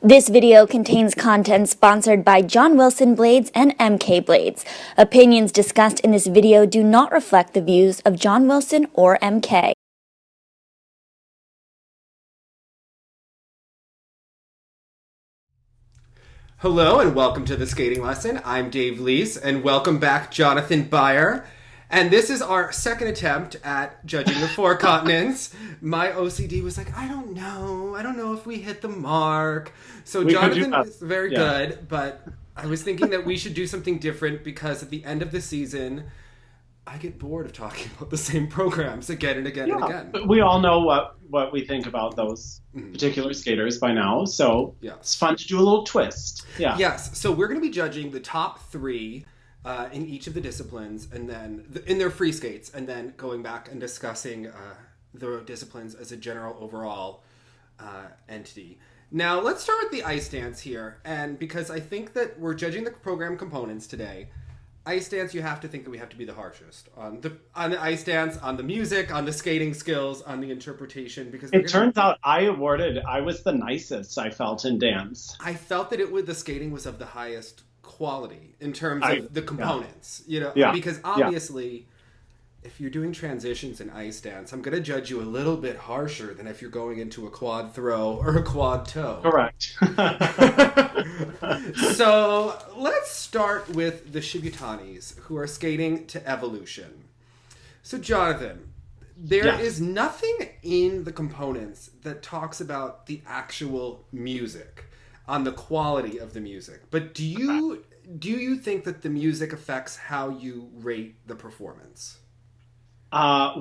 This video contains content sponsored by John Wilson Blades and MK Blades. Opinions discussed in this video do not reflect the views of John Wilson or MK. Hello and welcome to the skating lesson. I'm Dave Leese and welcome back Jonathan Byer. And this is our second attempt at judging the four continents. My OCD was like, I don't know if we hit the mark. So Jonathan is very good, but I was thinking that we should do something different because at the end of the season, I get bored of talking about the same programs again and again and again. We all know what we think about those particular skaters by now, so it's fun to do a little twist. Yeah. Yes, so we're going to be judging the top three in each of the disciplines, and then in their free skates, and then going back and discussing the disciplines as a general overall entity. Now, let's start with the ice dance here, and because I think that we're judging the program components today, ice dance, you have to think that we have to be the harshest on the ice dance, on the music, on the skating skills, on the interpretation. Because it turns out I was the nicest, I felt, in dance. I felt that the skating was of the highest quality in terms of the components, because obviously if you're doing transitions in ice dance, I'm going to judge you a little bit harsher than if you're going into a quad throw or a quad toe. Correct. So let's start with the Shibutanis, who are skating to evolution. So Jonathan, there is nothing in the components that talks about the actual music, on the quality of the music. But do you think that the music affects how you rate the performance?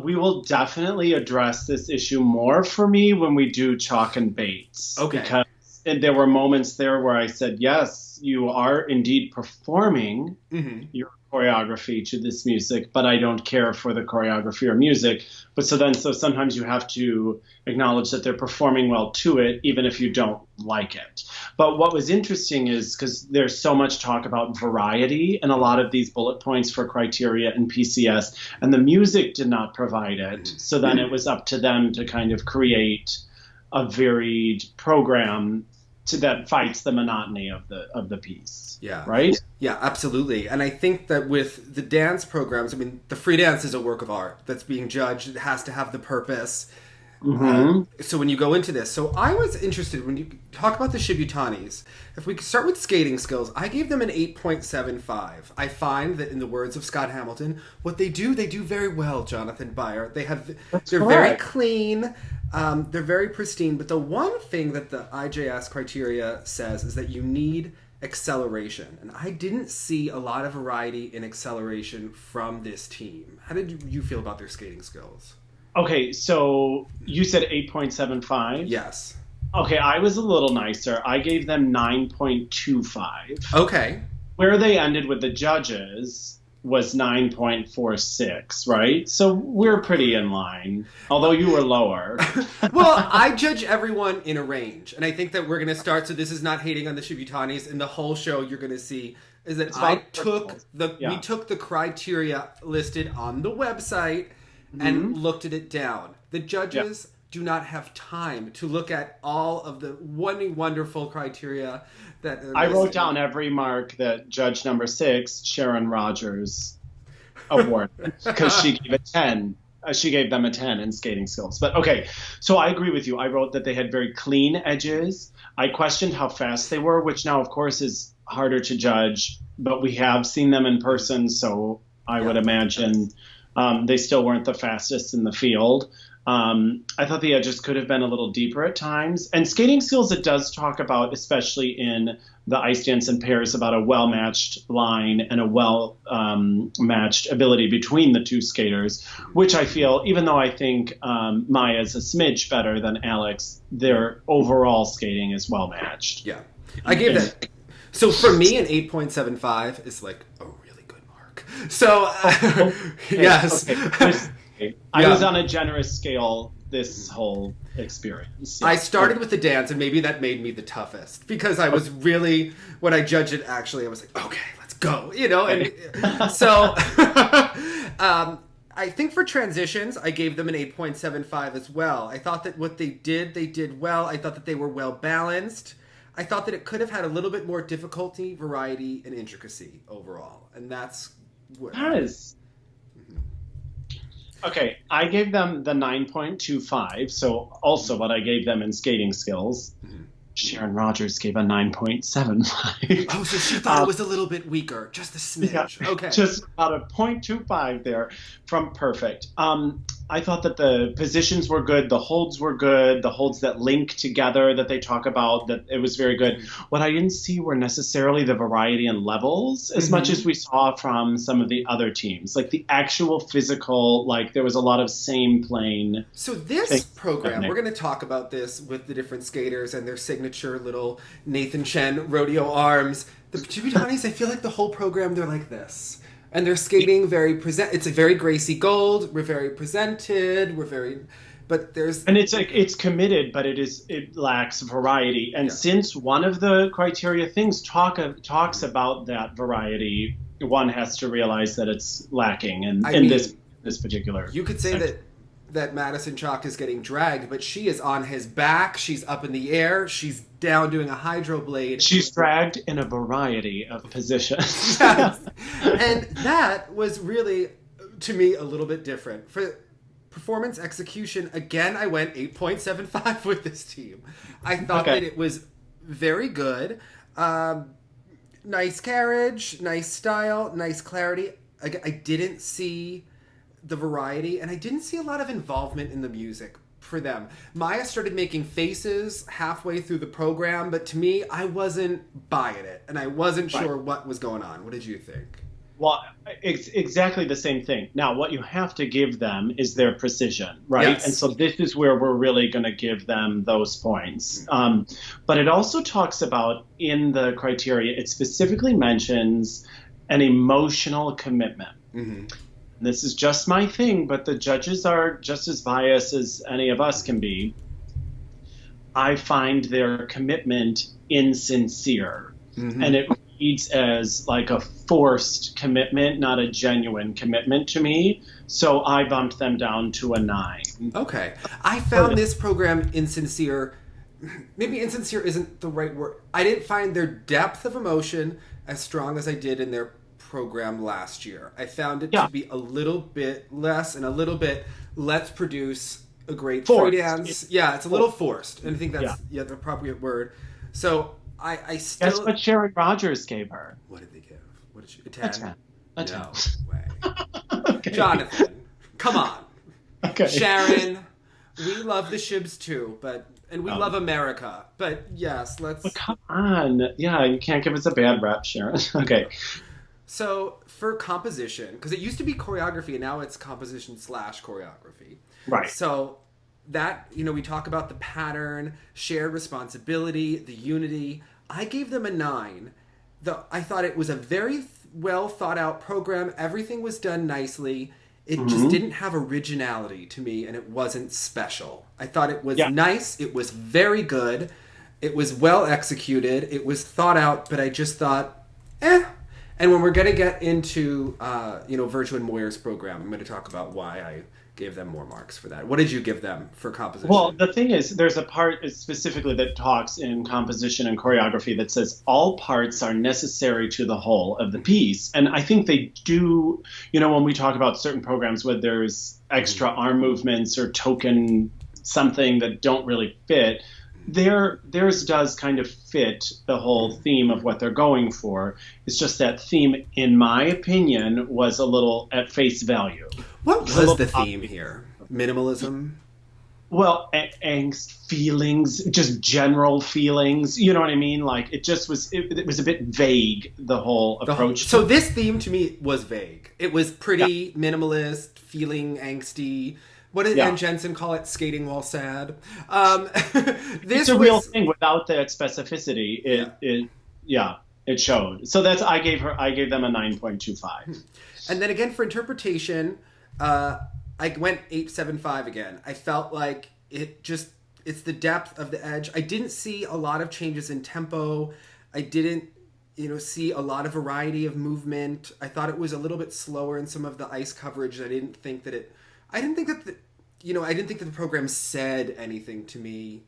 We will definitely address this issue more for me when we do Chock and Bates. Okay. Because there were moments there where I said, yes, you are indeed performing your choreography to this music, but I don't care for the choreography or music. So sometimes you have to acknowledge that they're performing well to it, even if you don't like it. But what was interesting is because there's so much talk about variety in a lot of these bullet points for criteria and PCS, and the music did not provide it. So then it was up to them to kind of create a varied program that fights the monotony of the piece. Yeah. Right? Yeah, absolutely. And I think that with the dance programs, I mean, the free dance is a work of art that's being judged. It has to have the purpose. So when you go into this, so I was interested when you talk about the Shibutanis. If we could start with skating skills, I gave them an 8.75. I find that in the words of Scott Hamilton, what they do very well, Jonathan Byer. They're very clean. They're very pristine. But the one thing that the IJS criteria says is that you need acceleration. And I didn't see a lot of variety in acceleration from this team. How did you feel about their skating skills? Okay, so you said 8.75? Yes. Okay, I was a little nicer. I gave them 9.25. Okay. Where they ended with the judges was 9.46, right? So we're pretty in line, although you were lower. Well, I judge everyone in a range, and I think that we're going to start, so this is not hating on the Shibutanis, and the whole show you're going to see is that we took the criteria listed on the website and looked at it down. The judges do not have time to look at all of the wonderful criteria that I wrote down every mark that judge number 6, Sharon Rogers, awarded because she gave a 10. She gave them a 10 in skating skills. But okay, so I agree with you. I wrote that they had very clean edges. I questioned how fast they were, which now, of course, is harder to judge. But we have seen them in person, so I would imagine they still weren't the fastest in the field. I thought the edges could have been a little deeper at times. And skating skills, it does talk about, especially in the ice dance in pairs, about a well-matched line and a well-matched ability between the two skaters, which I feel, even though I think Maya's a smidge better than Alex, their overall skating is well-matched. Yeah. I gave that. So for me, an 8.75 is like a really good mark. So, yes. Okay. I was on a generous scale this whole experience. Yeah. I started with the dance, and maybe that made me the toughest because I was really, when I judged it, actually, I was like, okay, let's go, And so I think for transitions, I gave them an 8.75 as well. I thought that what they did well. I thought that they were well balanced. I thought that it could have had a little bit more difficulty, variety, and intricacy overall. And that's what... Yes. Okay, I gave them the 9.25, so also what I gave them in skating skills. Sharon Rogers gave a 9.75. Oh, so she thought it was a little bit weaker, just a smidge. Yeah, Okay. just about a 0.25 there from perfect. I thought that the positions were good, the holds were good, the holds that link together that they talk about, that it was very good. What I didn't see were necessarily the variety and levels as much as we saw from some of the other teams. Like the actual physical, like there was a lot of same plane. So this program, we're going to talk about this with the different skaters and their signature little Nathan Chen rodeo arms. The Shibutanis, I feel like the whole program, they're like this. And they're skating very it's a very Gracie Gold. We're very presented. We're very, but there's... And it's committed, but it lacks variety. And since one of the criteria things talks about that variety, one has to realize that it's lacking in this particular... You could say that Madison Chock is getting dragged, but she is on his back. She's up in the air. She's down doing a hydro blade. She's dragged in a variety of positions. Yes. And that was really, to me, a little bit different. For performance execution, again, I went 8.75 with this team. I thought that it was very good. Nice carriage, nice style, nice clarity. I didn't see the variety, and I didn't see a lot of involvement in the music for them. Maya started making faces halfway through the program, but to me, I wasn't buying it, and I wasn't sure what was going on. What did you think? Well, it's exactly the same thing. Now, what you have to give them is their precision, right? Yes. And so this is where we're really going to give them those points. But it also talks about, in the criteria, it specifically mentions an emotional commitment. This is just my thing, but the judges are just as biased as any of us can be. I find their commitment insincere. And it reads as like a forced commitment, not a genuine commitment to me. So I bumped them down to a 9. Okay. I found this program insincere. Maybe insincere isn't the right word. I didn't find their depth of emotion as strong as I did in their program last year. I found it to be a little bit less and a little bit, let's produce a great free dance. It's a little forced. And I think that's the appropriate word. So I still... That's what Sharon Rogers gave her. What did they give? What did she... A 10? A 10. No way. Jonathan, come on. Okay. Sharon, we love the Shibs too, and we love America. But yes, let's... But come on. Yeah, you can't give us a bad rep, Sharon. Okay. So for composition, because it used to be choreography and now it's composition / choreography. Right. So that, we talk about the pattern, shared responsibility, the unity. I gave them a 9. I thought it was a very well thought out program. Everything was done nicely. It just didn't have originality to me, and it wasn't special. I thought it was nice. It was very good. It was well executed. It was thought out, but I just thought, And when we're going to get into, Virtue and Moyer's program, I'm going to talk about why I gave them more marks for that. What did you give them for composition? Well, the thing is, there's a part specifically that talks in composition and choreography that says all parts are necessary to the whole of the piece. And I think they do, when we talk about certain programs where there's extra arm movements or token something that don't really fit, theirs does kind of fit the whole theme of what they're going for. It's just that theme, in my opinion, was a little at face value. What was the theme here? Minimalism? Well, angst, feelings, just general feelings. You know what I mean? Like, it just was, it was a bit vague, the whole approach. So this theme to me was vague. It was pretty minimalist, feeling angsty. What did Ann Jensen call it? Skating while sad. It's a real thing. Without that specificity, it showed. So I gave them a 9.25. And then again for interpretation, I went 8.75 again. I felt like it's the depth of the edge. I didn't see a lot of changes in tempo. I didn't see a lot of variety of movement. I thought it was a little bit slower in some of the ice coverage. I didn't think that the program said anything to me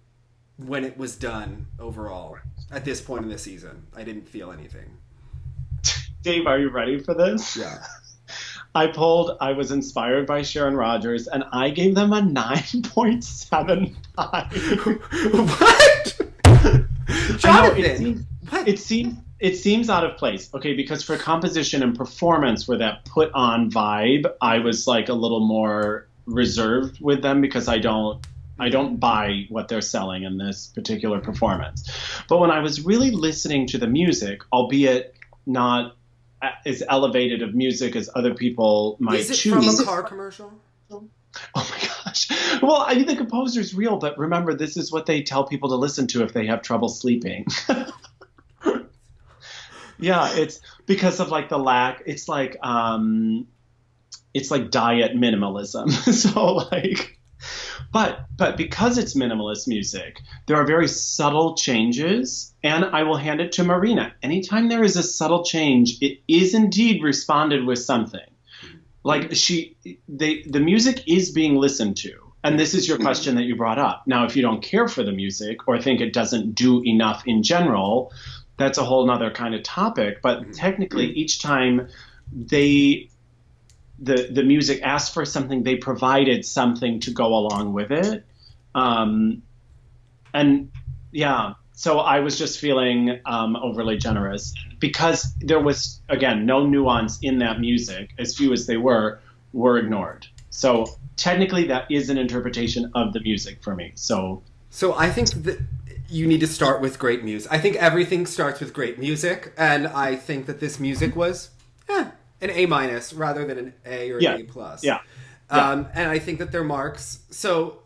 when it was done overall. At this point in the season, I didn't feel anything. Dave, are you ready for this? Yeah. I was inspired by Sharon Rogers, and I gave them a 9.75. What? Jonathan, it seems out of place. Okay, because for composition and performance, where that put on vibe, I was like a little more reserved with them because I don't buy what they're selling in this particular performance. But when I was really listening to the music, albeit not as elevated of music as other people might choose. Is it from a car commercial? Oh my gosh. Well, I mean, the composer's real, but remember, this is what they tell people to listen to if they have trouble sleeping. Yeah, it's because of like the lack. It's like diet minimalism. So like, but because it's minimalist music, there are very subtle changes, and I will hand it to Marina. Anytime there is a subtle change, it is indeed responded with something. Like the music is being listened to. And this is your question that you brought up. Now, if you don't care for the music or think it doesn't do enough in general, that's a whole nother kind of topic. But technically, each time the music asked for something, they provided something to go along with it. And yeah, so I was just feeling overly generous because there was, again, no nuance in that music. As few as they were ignored. So technically that is an interpretation of the music for me. So I think that you need to start with great music. I think everything starts with great music, and I think that this music was an A- rather than an A or an A+. Yeah. And I think that their marks, so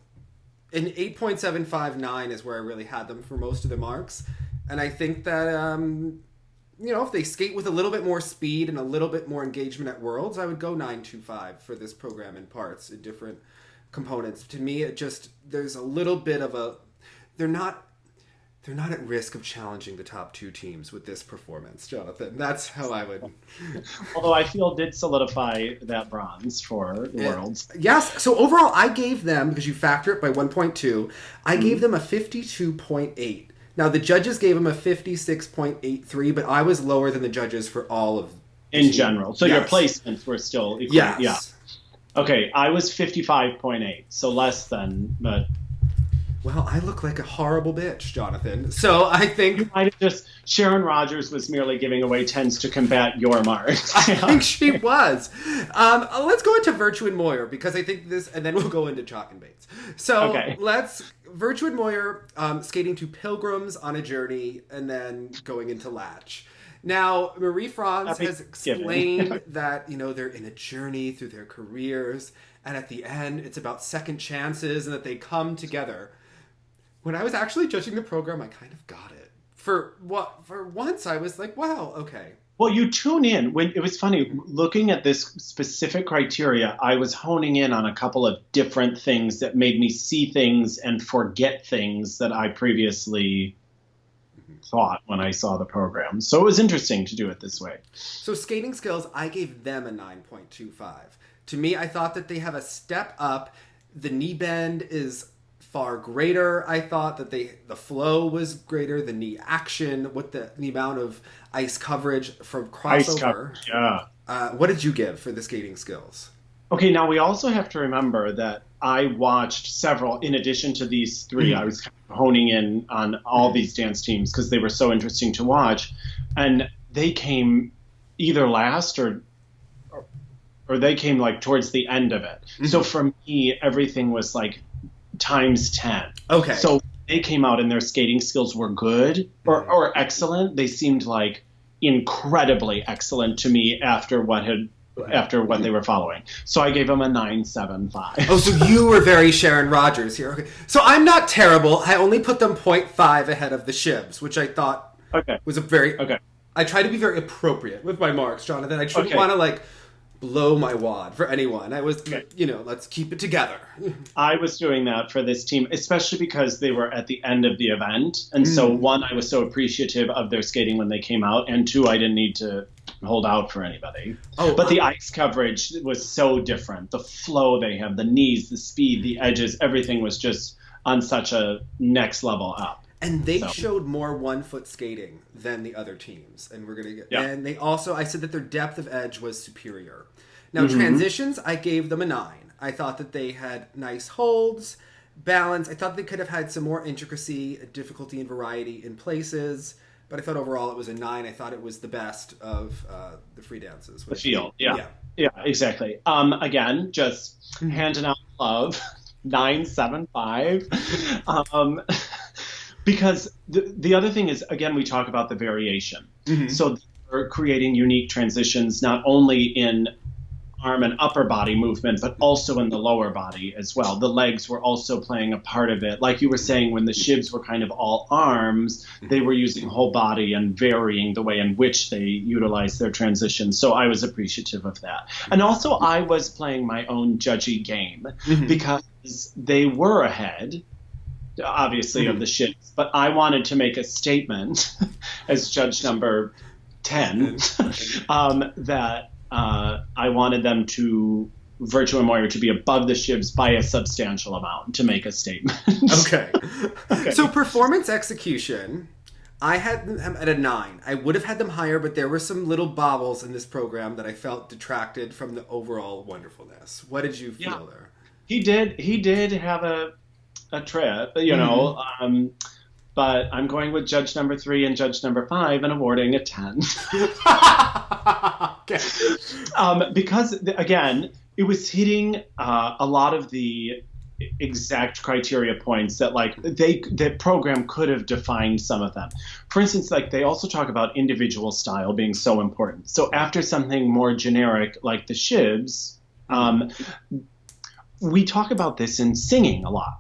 an 8.759 is where I really had them for most of the marks. And I think that, if they skate with a little bit more speed and a little bit more engagement at Worlds, I would go 9.25 for this program in parts, in different components. To me, there's a little bit of they're not at risk of challenging the top two teams with this performance, Jonathan. That's how I would. Although I feel did solidify that bronze for the Worlds. Yes. So overall, I gave them, because you factor it by 1.2, I gave them a 52.8. Now, the judges gave them a 56.83, but I was lower than the judges for all of in general. So your placements were still equal. Yes. Yeah. Okay, I was 55.8, so less than, but... Well, I look like a horrible bitch, Jonathan. So I think... You might have just... Sharon Rogers was merely giving away 10s to combat your marks. I think she was. Let's go into Virtue and Moyer, because I think this... And then we'll go into Chock and Bates. So let's... Virtue and Moyer skating to Pilgrims on a Journey, and then going into Latch. Now, Marie-France has explained that, they're in a journey through their careers, and at the end, it's about second chances, and that they come together. When I was actually judging the program, I kind of got it. For once, I was like, wow, okay. Well, you tune in. When it was funny, looking at this specific criteria, I was honing in on a couple of different things that made me see things and forget things that I previously thought when I saw the program. So it was interesting to do it this way. So skating skills, I gave them a 9.25. To me, I thought that they have a step up. The knee bend is far greater. I thought that the flow was greater, the knee action, with the amount of ice coverage from crossover. Ice coverage, yeah. What did you give for the skating skills? Okay, now we also have to remember that I watched several, in addition to these three, I was kind of honing in on all these dance teams because they were so interesting to watch. And they came either last or they came like towards the end of it. Mm-hmm. So for me, everything was like times 10. Okay. So they came out and their skating skills were good or excellent. They seemed like incredibly excellent to me after what they were following. So I gave them a 9.75. Oh, so you were very Sharon Rogers here. Okay. So I'm not terrible. I only put them 0.5 ahead of the Shibs, which I thought was a very... Okay. I try to be very appropriate with my marks, Jonathan. I shouldn't want to blow my wad for anyone. I was, let's keep it together. I was doing that for this team, especially because they were at the end of the event. And so, one, I was so appreciative of their skating when they came out. And two, I didn't need to hold out for anybody. But the ice coverage was so different. The flow they have, the knees, the speed, the edges, everything was just on such a next level up. And they showed more 1 foot skating than the other teams. And we're going to get, and they also, I said that their depth of edge was superior. Now, transitions, I gave them a 9. I thought that they had nice holds, balance. I thought they could have had some more intricacy, difficulty, and variety in places. But I thought overall it was a 9. I thought it was the best of the free dances. The field, yeah, exactly. Again, just handing out love, 9.75. Because the other thing is, again, we talk about the variation. So they're creating unique transitions, not only in arm and upper body movement, but also in the lower body as well. The legs were also playing a part of it. Like you were saying, when the shibs were kind of all arms, they were using whole body and varying the way in which they utilized their transitions. So I was appreciative of that. And also I was playing my own judgy game because they were ahead, obviously, of the shibs. But I wanted to make a statement as judge number 10 that I wanted them Virtue and Moyer to be above the shibs by a substantial amount to make a statement. Okay. So performance execution, I had them at a 9. I would have had them higher, but there were some little bobbles in this program that I felt detracted from the overall wonderfulness. What did you feel there? He did have a trip, you know, but I'm going with judge number 3 and judge number 5 and awarding a 10. Because, again, it was hitting a lot of the exact criteria points that, like, the program could have defined some of them. For instance, like, they also talk about individual style being so important. So after something more generic, like the shibs, we talk about this in singing a lot.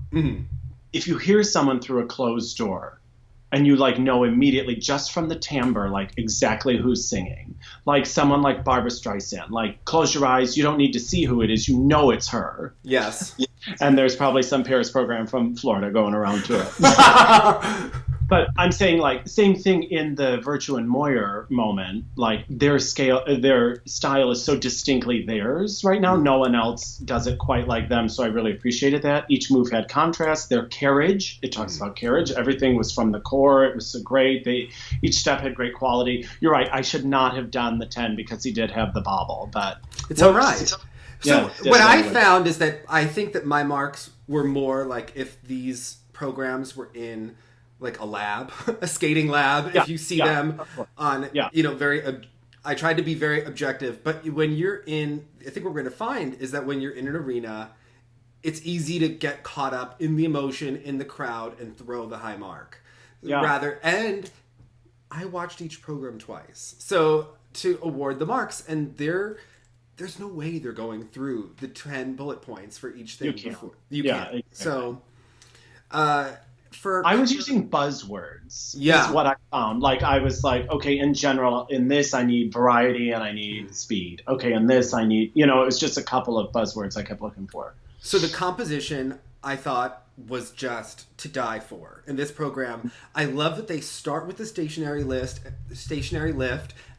If you hear someone through a closed door and you like know immediately just from the timbre, like exactly who's singing, like someone like Barbra Streisand, like close your eyes, you don't need to see who it is, you know it's her. Yes. And there's probably some Paris program from Florida going around to it. But I'm saying, like, same thing in the Virtue and Moyer moment. Like, their style is so distinctly theirs right now. No one else does it quite like them, so I really appreciated that. Each move had contrast. Their carriage, it talks about carriage. Everything was from the core. It was so great. Each step had great quality. You're right. I should not have done the 10 because he did have the bobble, but it's all right. So what I found is that I think that my marks were more like if these programs were in like a lab, a skating lab, if you see them on, you know, I tried to be very objective, but when you're in, I think what we're going to find is that when you're in an arena, it's easy to get caught up in the emotion, in the crowd, and throw the high mark. And I watched each program twice. So to award the marks, and there's no way they're going through the 10 bullet points for each thing. You can't. Exactly. So, I was using buzzwords. Is what I found. Like, I was like, okay, in general, in this I need variety and I need speed. Okay, in this I need, you know, it was just a couple of buzzwords I kept looking for. So the composition, I thought, was just to die for in this program. I love that they start with the stationary lift,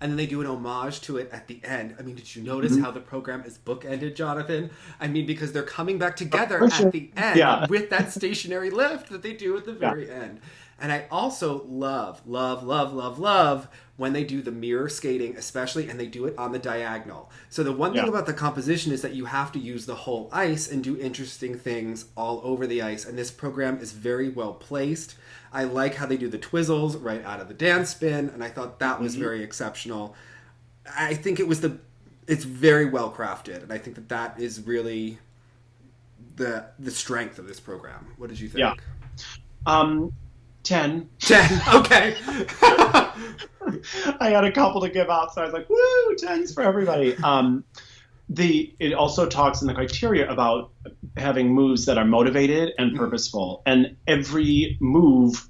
and then they do an homage to it at the end. I mean, did you notice how the program is bookended, Jonathan? I mean, because they're coming back together at the end with that stationary lift that they do at the very end. And I also love when they do the mirror skating, especially, and they do it on the diagonal. So the one thing about the composition is that you have to use the whole ice and do interesting things all over the ice. And this program is very well placed. I like how they do the twizzles right out of the dance spin, and I thought that was very exceptional. I think it's very well crafted, and I think that is really the strength of this program. What did you think? 10. 10, okay. I had a couple to give out, so I was like, woo, 10s for everybody. It also talks in the criteria about having moves that are motivated and purposeful, and every move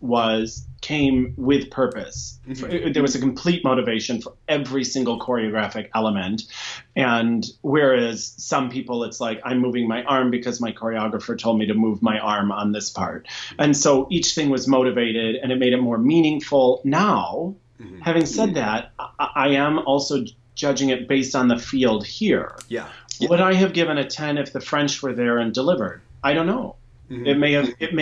came with purpose. There was a complete motivation for every single choreographic element, and whereas some people, it's like, I'm moving my arm because my choreographer told me to move my arm on this part, and so each thing was motivated, and it made it more meaningful. Now, having said that, I am also judging it based on the field here. Would I have given a 10 if the French were there and delivered? I don't know. Mm-hmm. It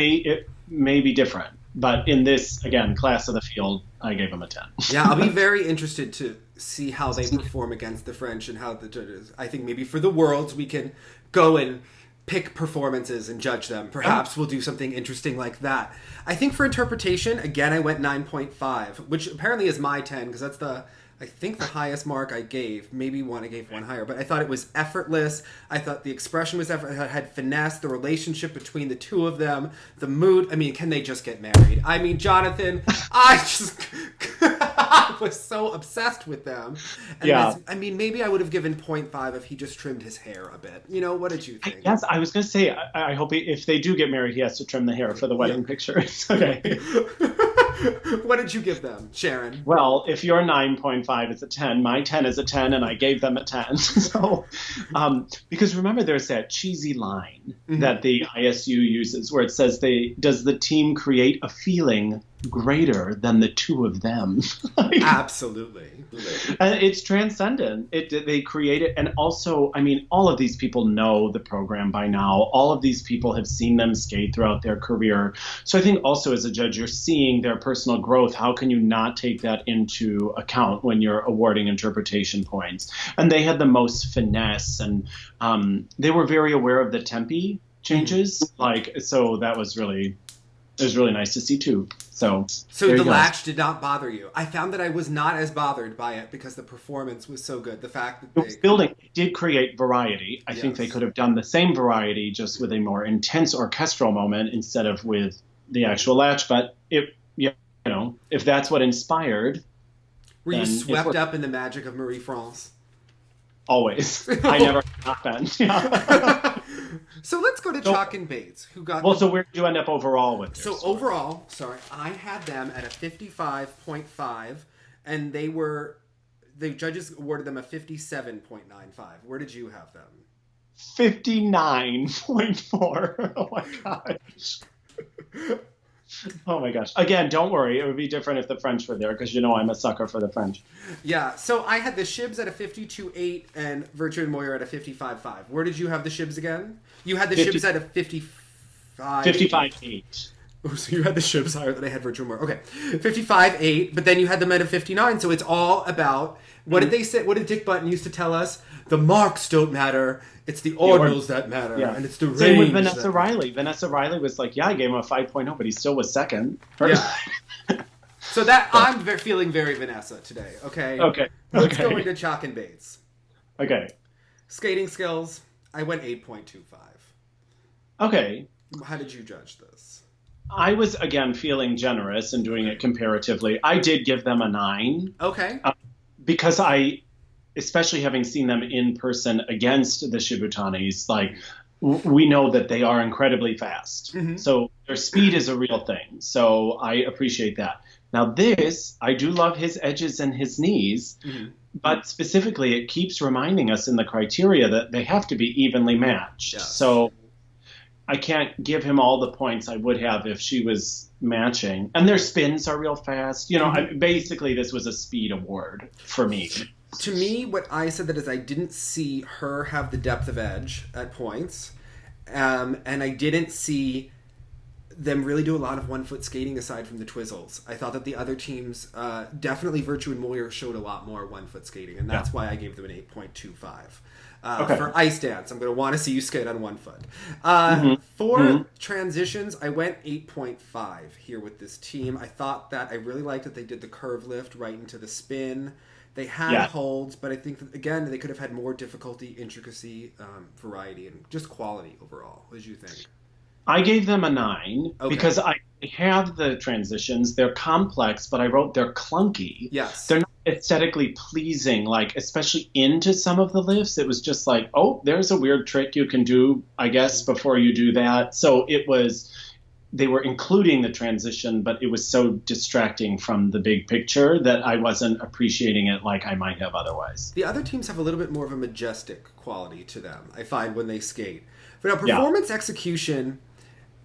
may be different, but in this, again, class of the field, I gave them a 10. Yeah, I'll be very interested to see how they perform against the French and how the judges. I think maybe for the Worlds we can go and pick performances and judge them. Perhaps we'll do something interesting like that. I think for interpretation, again, I went 9.5, which apparently is my 10 because that's I think the highest mark I gave. Maybe I gave one higher, but I thought it was effortless. I thought the expression was had finesse, the relationship between the two of them, the mood. I mean, can they just get married? I mean, Jonathan, I was so obsessed with them. And maybe I would have given 0.5 if he just trimmed his hair a bit. What did you think? Yes, I was going to say, I hope if they do get married, he has to trim the hair for the wedding pictures. Okay. What did you give them, Sharon? Well, if your 9.5 is a 10, my 10 is a 10, and I gave them a 10. So, because remember, there's that cheesy line that the ISU uses where it says, does the team create a feeling greater than the two of them? Absolutely. And it's transcendent. They create it. And also, I mean, all of these people know the program by now. All of these people have seen them skate throughout their career. So I think also as a judge, you're seeing their personal growth. How can you not take that into account when you're awarding interpretation points? And they had the most finesse, and they were very aware of the tempi changes. So that was really... It was really nice to see, too. So the latch did not bother you. I found that I was not as bothered by it because the performance was so good. The fact that it did create variety. I think they could have done the same variety just with a more intense orchestral moment instead of with the actual latch. But if that's what inspired... Were you swept up in the magic of Marie France? Always. I never have been. Yeah. So let's go to Chock and Bates, who got... Well, so where did you end up overall with this? So overall, I had them at a 55.5, and the judges awarded them a 57.95. Where did you have them? 59.4. Oh my gosh. Oh my gosh. Again, don't worry. It would be different if the French were there because I'm a sucker for the French. Yeah. So I had the Shibs at a 52.8 and Virtue and Moyer at a 55.5. Where did you have the Shibs again? You had the Shibs at a 55. 55.8. Oh, so you had the Shibs higher than I had Virtue and Moyer. Okay. 55.8, but then you had them at a 59. So it's all about, what did they say? What did Dick Button used to tell us? The marks don't matter. It's the ordinals that matter, and it's the range. Same with Vanessa Riley. Vanessa Riley was like, I gave him a 5.0, but he still was second. Yeah. So I'm feeling very Vanessa today, okay? Okay. Let's go into Chock and Bates. Okay. Skating skills, I went 8.25. Okay. How did you judge this? I was, again, feeling generous and doing it comparatively. I did give them a 9. Okay. Because especially having seen them in person against the Shibutanis, we know that they are incredibly fast. Mm-hmm. So their speed is a real thing. So I appreciate that. Now I do love his edges and his knees, but specifically it keeps reminding us in the criteria that they have to be evenly matched. Yes. So I can't give him all the points I would have if she was matching. And their spins are real fast. Basically this was a speed award for me. To me, what I said that is I didn't see her have the depth of edge at points, and I didn't see them really do a lot of one-foot skating aside from the twizzles. I thought that the other teams, definitely Virtue and Moyer, showed a lot more one-foot skating, and that's why I gave them an 8.25. For ice dance, I'm going to want to see you skate on one foot. For transitions, I went 8.5 here with this team. I thought that I really liked that they did the curve lift right into the spin. They had holds, but I think that, again, they could have had more difficulty, intricacy, variety, and just quality overall. What did you think? I gave them a 9 because I have the transitions. They're complex, but I wrote they're clunky. Yes. They're not aesthetically pleasing, especially into some of the lifts. It was just there's a weird trick you can do, I guess, before you do that. So they were including the transition, but it was so distracting from the big picture that I wasn't appreciating it like I might have otherwise. The other teams have a little bit more of a majestic quality to them, I find, when they skate. But now, performance execution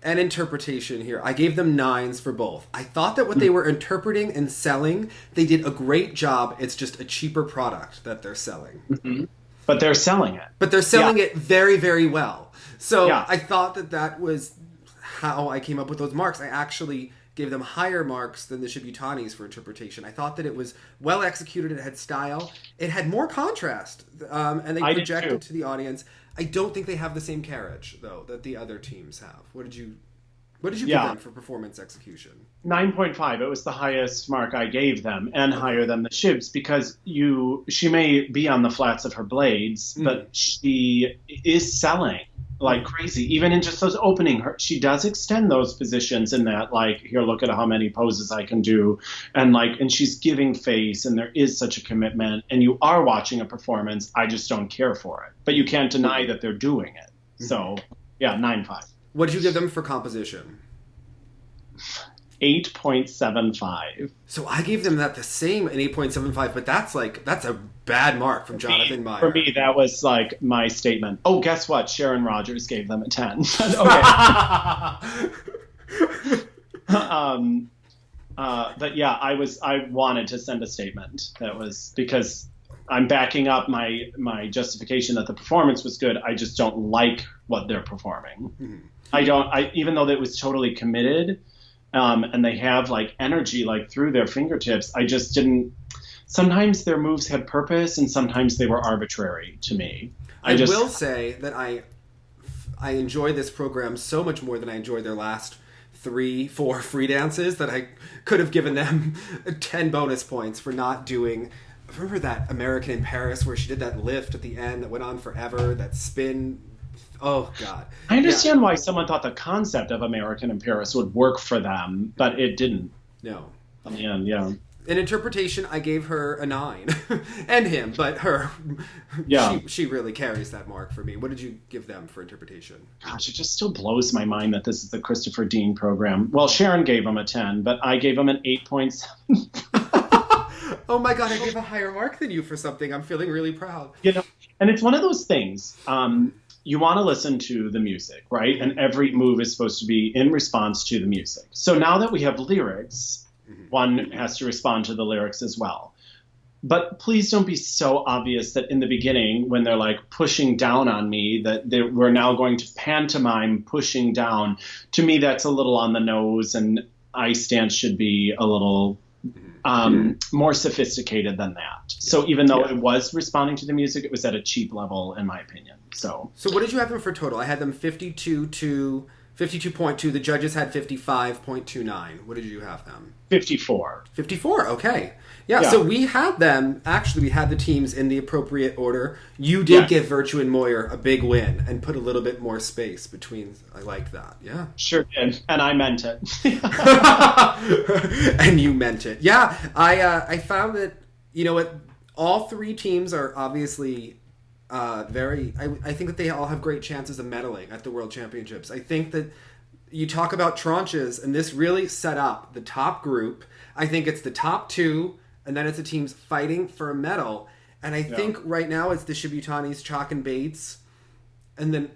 and interpretation here, I gave them 9s for both. I thought that what they were interpreting and selling, they did a great job. It's just a cheaper product that they're selling. Mm-hmm. But they're selling it. But they're selling it very, very well. So I thought that was how I came up with those marks. I actually gave them higher marks than the Shibutanis for interpretation. I thought that it was well executed. It had style. It had more contrast, and they projected to the audience. I don't think they have the same carriage though that the other teams have. What did you give them for performance execution? 9.5. It was the highest mark I gave them, and higher than the Shibs, because she may be on the flats of her blades, but she is selling like crazy. Even in just those opening, she does extend those positions in that, like, here, look at how many poses I can do, and she's giving face, and there is such a commitment, and you are watching a performance. I just don't care for it, but you can't deny that they're doing it. So, yeah, 9.5. What did you give them for composition? 8.75. So I gave them that the same, an 8.75, but that's a bad mark from Jonathan Moyer. For me, that was like my statement. Oh, guess what? Sharon Rogers gave them a 10. But yeah, I wanted to send a statement. That was because I'm backing up my justification that the performance was good. I just don't like what they're performing. Mm-hmm. Even though that was totally committed, and they have like energy like through their fingertips, I just didn't. Sometimes their moves had purpose, and sometimes they were arbitrary to me. I will say that I enjoy this program so much more than I enjoyed their last 3-4 free dances, that I could have given them 10 bonus points for not doing. Remember that American in Paris where she did that lift at the end that went on forever, that spin? Oh, God. I understand why someone thought the concept of American in Paris would work for them, but it didn't. No. In the end, yeah. In interpretation, I gave her a 9. And him, but her. Yeah. She really carries that mark for me. What did you give them for interpretation? Gosh, it just still blows my mind that this is the Christopher Dean program. Well, Sharon gave him a 10, but I gave him an 8.7. Oh my God, I gave a higher mark than you for something. I'm feeling really proud. And it's one of those things. You want to listen to the music, right? And every move is supposed to be in response to the music. So now that we have lyrics, one has to respond to the lyrics as well. But please don't be so obvious that in the beginning, when they're like pushing down on me, that we're now going to pantomime pushing down. To me, that's a little on the nose, and ice stance should be a little more sophisticated than that. So even though it was responding to the music, it was at a cheap level, in my opinion. So what did you have them for total? I had them 52.2. The judges had 55.29. What did you have them? 54. 54, okay. Yeah, so we had the teams in the appropriate order. You did give Virtue and Moyer a big win and put a little bit more space between. I like that, yeah. Sure did, and I meant it. And you meant it. Yeah, I found that, all three teams are obviously I think that they all have great chances of medaling at the World Championships. I think that you talk about tranches, and this really set up the top group. I think it's the top two, and then it's the teams fighting for a medal. And I think right now it's the Shibutanis, Chock and Bates, and then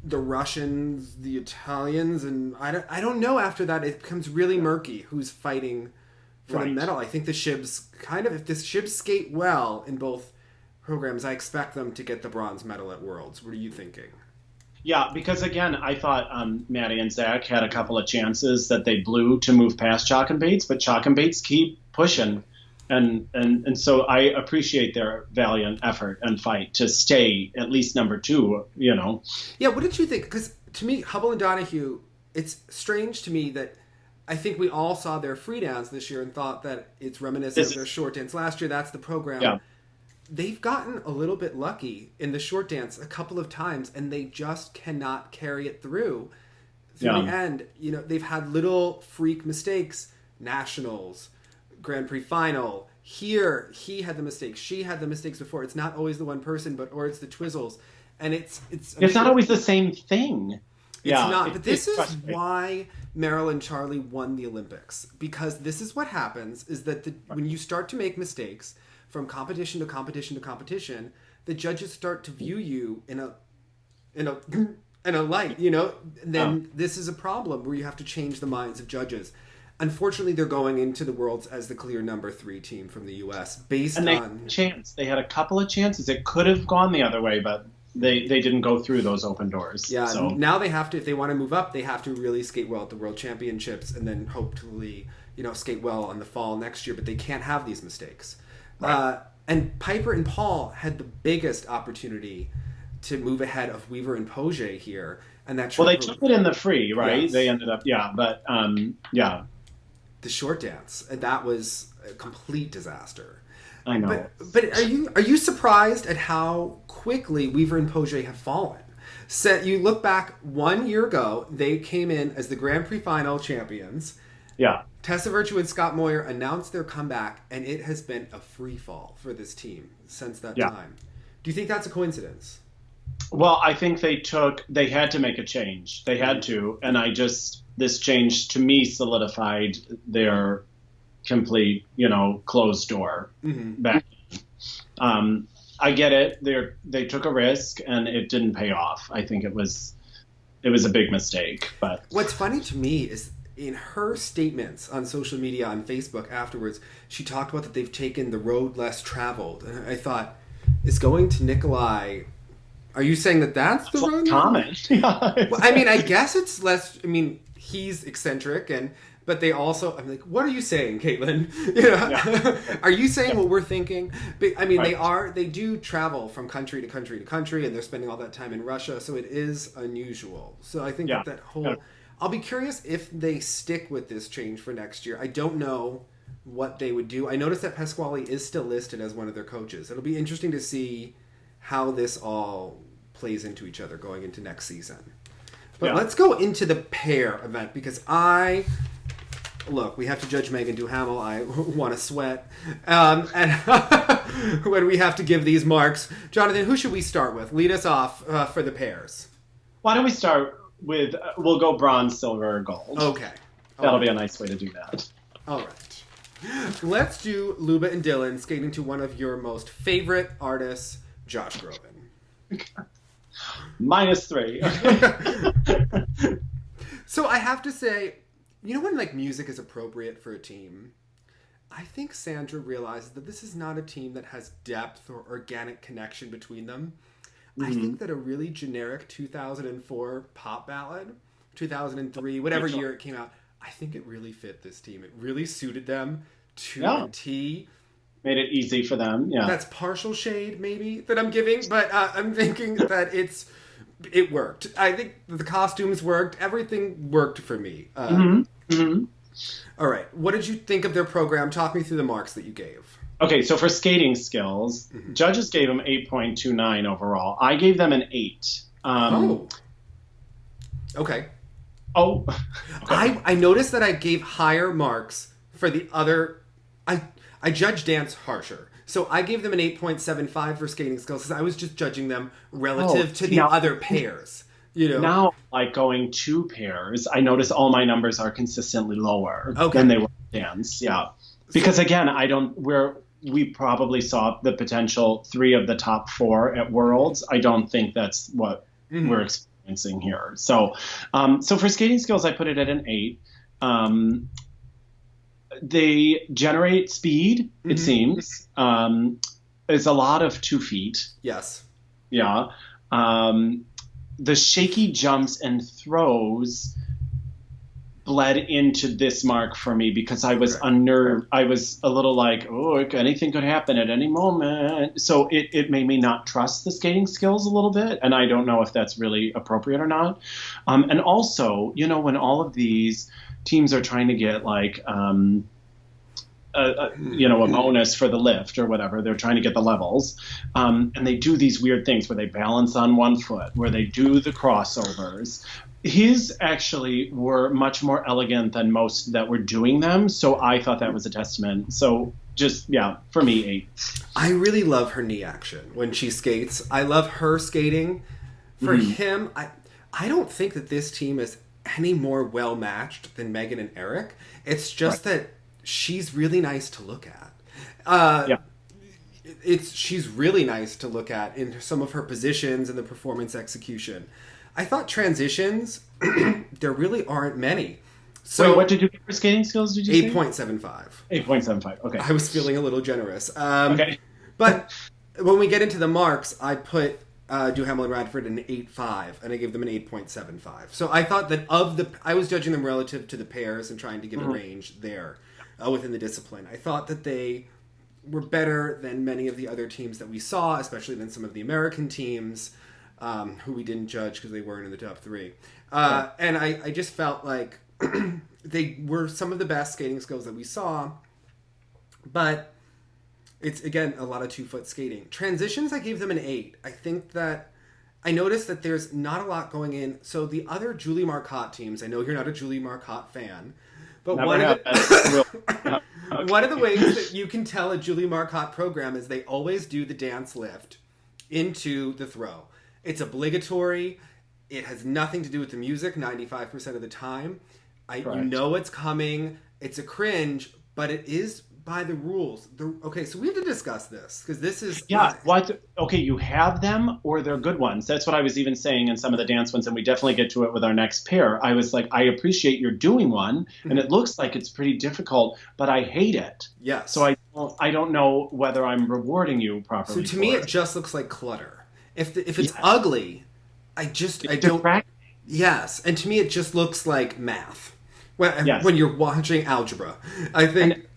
the Russians, the Italians, and I don't know after that. It becomes really murky who's fighting for the medal. I think the Shibs if the Shibs skate well in both programs, I expect them to get the bronze medal at Worlds. What are you thinking? Yeah, because again, I thought Maddie and Zach had a couple of chances that they blew to move past Chock and Bates, but Chock and Bates keep pushing. And so I appreciate their valiant effort and fight to stay at least number 2, Yeah, what did you think? Because to me, Hubble and Donahue, it's strange to me that I think we all saw their free dance this year and thought that it's reminiscent of their short dance last year. That's the program. Yeah. They've gotten a little bit lucky in the short dance a couple of times, and they just cannot carry it through the end. They've had little freak mistakes. Nationals, Grand Prix final. Here, he had the mistakes. She had the mistakes before. It's not always the one person, or it's the twizzles. And it's not always the same thing. It's not. But this is why Meryl and Charlie won the Olympics. Because this is what happens, is that when you start to make mistakes from competition to competition to competition, the judges start to view you in a light, Then this is a problem where you have to change the minds of judges. Unfortunately, they're going into the Worlds as the clear number 3 team from the U.S. They had a couple of chances. It could have gone the other way, but They didn't go through those open doors. Yeah, so. Now they have to, if they want to move up, they have to really skate well at the World Championships and then hopefully, skate well on the fall next year, but they can't have these mistakes. Right. And Piper and Paul had the biggest opportunity to move ahead of Weaver and Poget here. And that they took it in the free, right? Yes. They ended up, The short dance, and that was a complete disaster. I know. But are you surprised at how quickly Weaver and Poget have fallen? So you look back 1 year ago, they came in as the Grand Prix final champions. Yeah. Tessa Virtue and Scott Moyer announced their comeback, and it has been a free fall for this team since that time. Do you think that's a coincidence? Well, I think they had to make a change. They had to, and this change to me solidified their complete, closed door back. I get it. They took a risk and it didn't pay off. I think it was a big mistake. But what's funny to me is in her statements on social media, on Facebook afterwards, she talked about that they've taken the road less traveled. And I thought, is going to Nikolai... Are you saying that that's the road? Comment. Well, I mean, I guess it's less... I mean, he's eccentric, but they also... I'm like, what are you saying, Caitlin? Are you saying what we're thinking? But, I mean, right. They do travel from country to country to country, and they're spending all that time in Russia, so it is unusual. So I think that whole... Yeah. I'll be curious if they stick with this change for next year. I don't know what they would do. I noticed that Pasquale is still listed as one of their coaches. It'll be interesting to see how this all plays into each other going into next season. But let's go into the pair event, because we have to judge Megan Duhamel. I want to sweat. And when we have to give these marks, Jonathan, who should we start with? Lead us off for the pairs. Why don't we start with, we'll go bronze, silver, gold. Okay. That'll be a nice way to do that. All right. Let's do Luba and Dylan skating to one of your most favorite artists, Josh Groban. -3. So I have to say, when music is appropriate for a team, I think Sandra realizes that this is not a team that has depth or organic connection between them. Mm-hmm. I think that a really generic 2004 pop ballad, 2003, whatever year it came out, I think it really fit this team. It really suited them to a T. Made it easy for them, yeah. That's partial shade, maybe, that I'm giving, but I'm thinking that it worked. I think the costumes worked. Everything worked for me. All right. What did you think of their program? Talk me through the marks that you gave. Okay, so for skating skills, judges gave them 8.29 overall. I gave them an 8. Okay. Oh. Okay. I noticed that I gave higher marks for the other... I judged dance harsher. So I gave them an 8.75 for skating skills because I was just judging them relative to the other pairs. Now, going 2 pairs, I notice all my numbers are consistently lower than they were in dance. Yeah. Because again, we probably saw the potential 3 of the top 4 at Worlds. I don't think that's what we're experiencing here. So, for skating skills, I put it at an 8. They generate speed, it seems. It's a lot of 2 feet. Yes. Yeah. The shaky jumps and throws bled into this mark for me because I was unnerved. I was a little like, anything could happen at any moment. So it made me not trust the skating skills a little bit. And I don't know if that's really appropriate or not. And also, when all of these teams are trying to get a bonus for the lift or whatever. They're trying to get the levels. And they do these weird things where they balance on one foot, where they do the crossovers. His actually were much more elegant than most that were doing them. So I thought that was a testament. So for me, 8. I really love her knee action when she skates. I love her skating. For him, I don't think that this team is any more well-matched than Megan and Eric. It's just that she's really nice to look at. She's really nice to look at in some of her positions and the performance execution. I thought transitions, there really aren't many. So wait, what did you get for skating skills, did you 8.75. 8.75, okay. I was feeling a little generous. Okay. But when we get into the marks, I put Duhamel and Radford an 8.5, and I gave them an 8.75. So I thought that I was judging them relative to the pairs and trying to give a range there within the discipline. I thought that they were better than many of the other teams that we saw, especially than some of the American teams, who we didn't judge because they weren't in the top 3. And I just felt like they were some of the best skating skills that we saw, but it's, again, a lot of 2-foot skating. Transitions, I gave them an 8. I think that I noticed that there's not a lot going in. So the other Julie Marcotte teams, I know you're not a Julie Marcotte fan, but one of the ways that you can tell a Julie Marcotte program is they always do the dance lift into the throw. It's obligatory. It has nothing to do with the music 95% of the time. You know it's coming. It's a cringe, but it is by the rules. Okay, so we have to discuss this, because this is... Yeah, okay, you have them, or they're good ones. That's what I was even saying in some of the dance ones, and we definitely get to it with our next pair. I was like, I appreciate you're doing one, and it looks like it's pretty difficult, but I hate it. Yes. So I don't know whether I'm rewarding you properly. So to me, it just looks like clutter. If it's ugly, I don't... Yes, and to me, it just looks like math. When you're watching algebra. I think...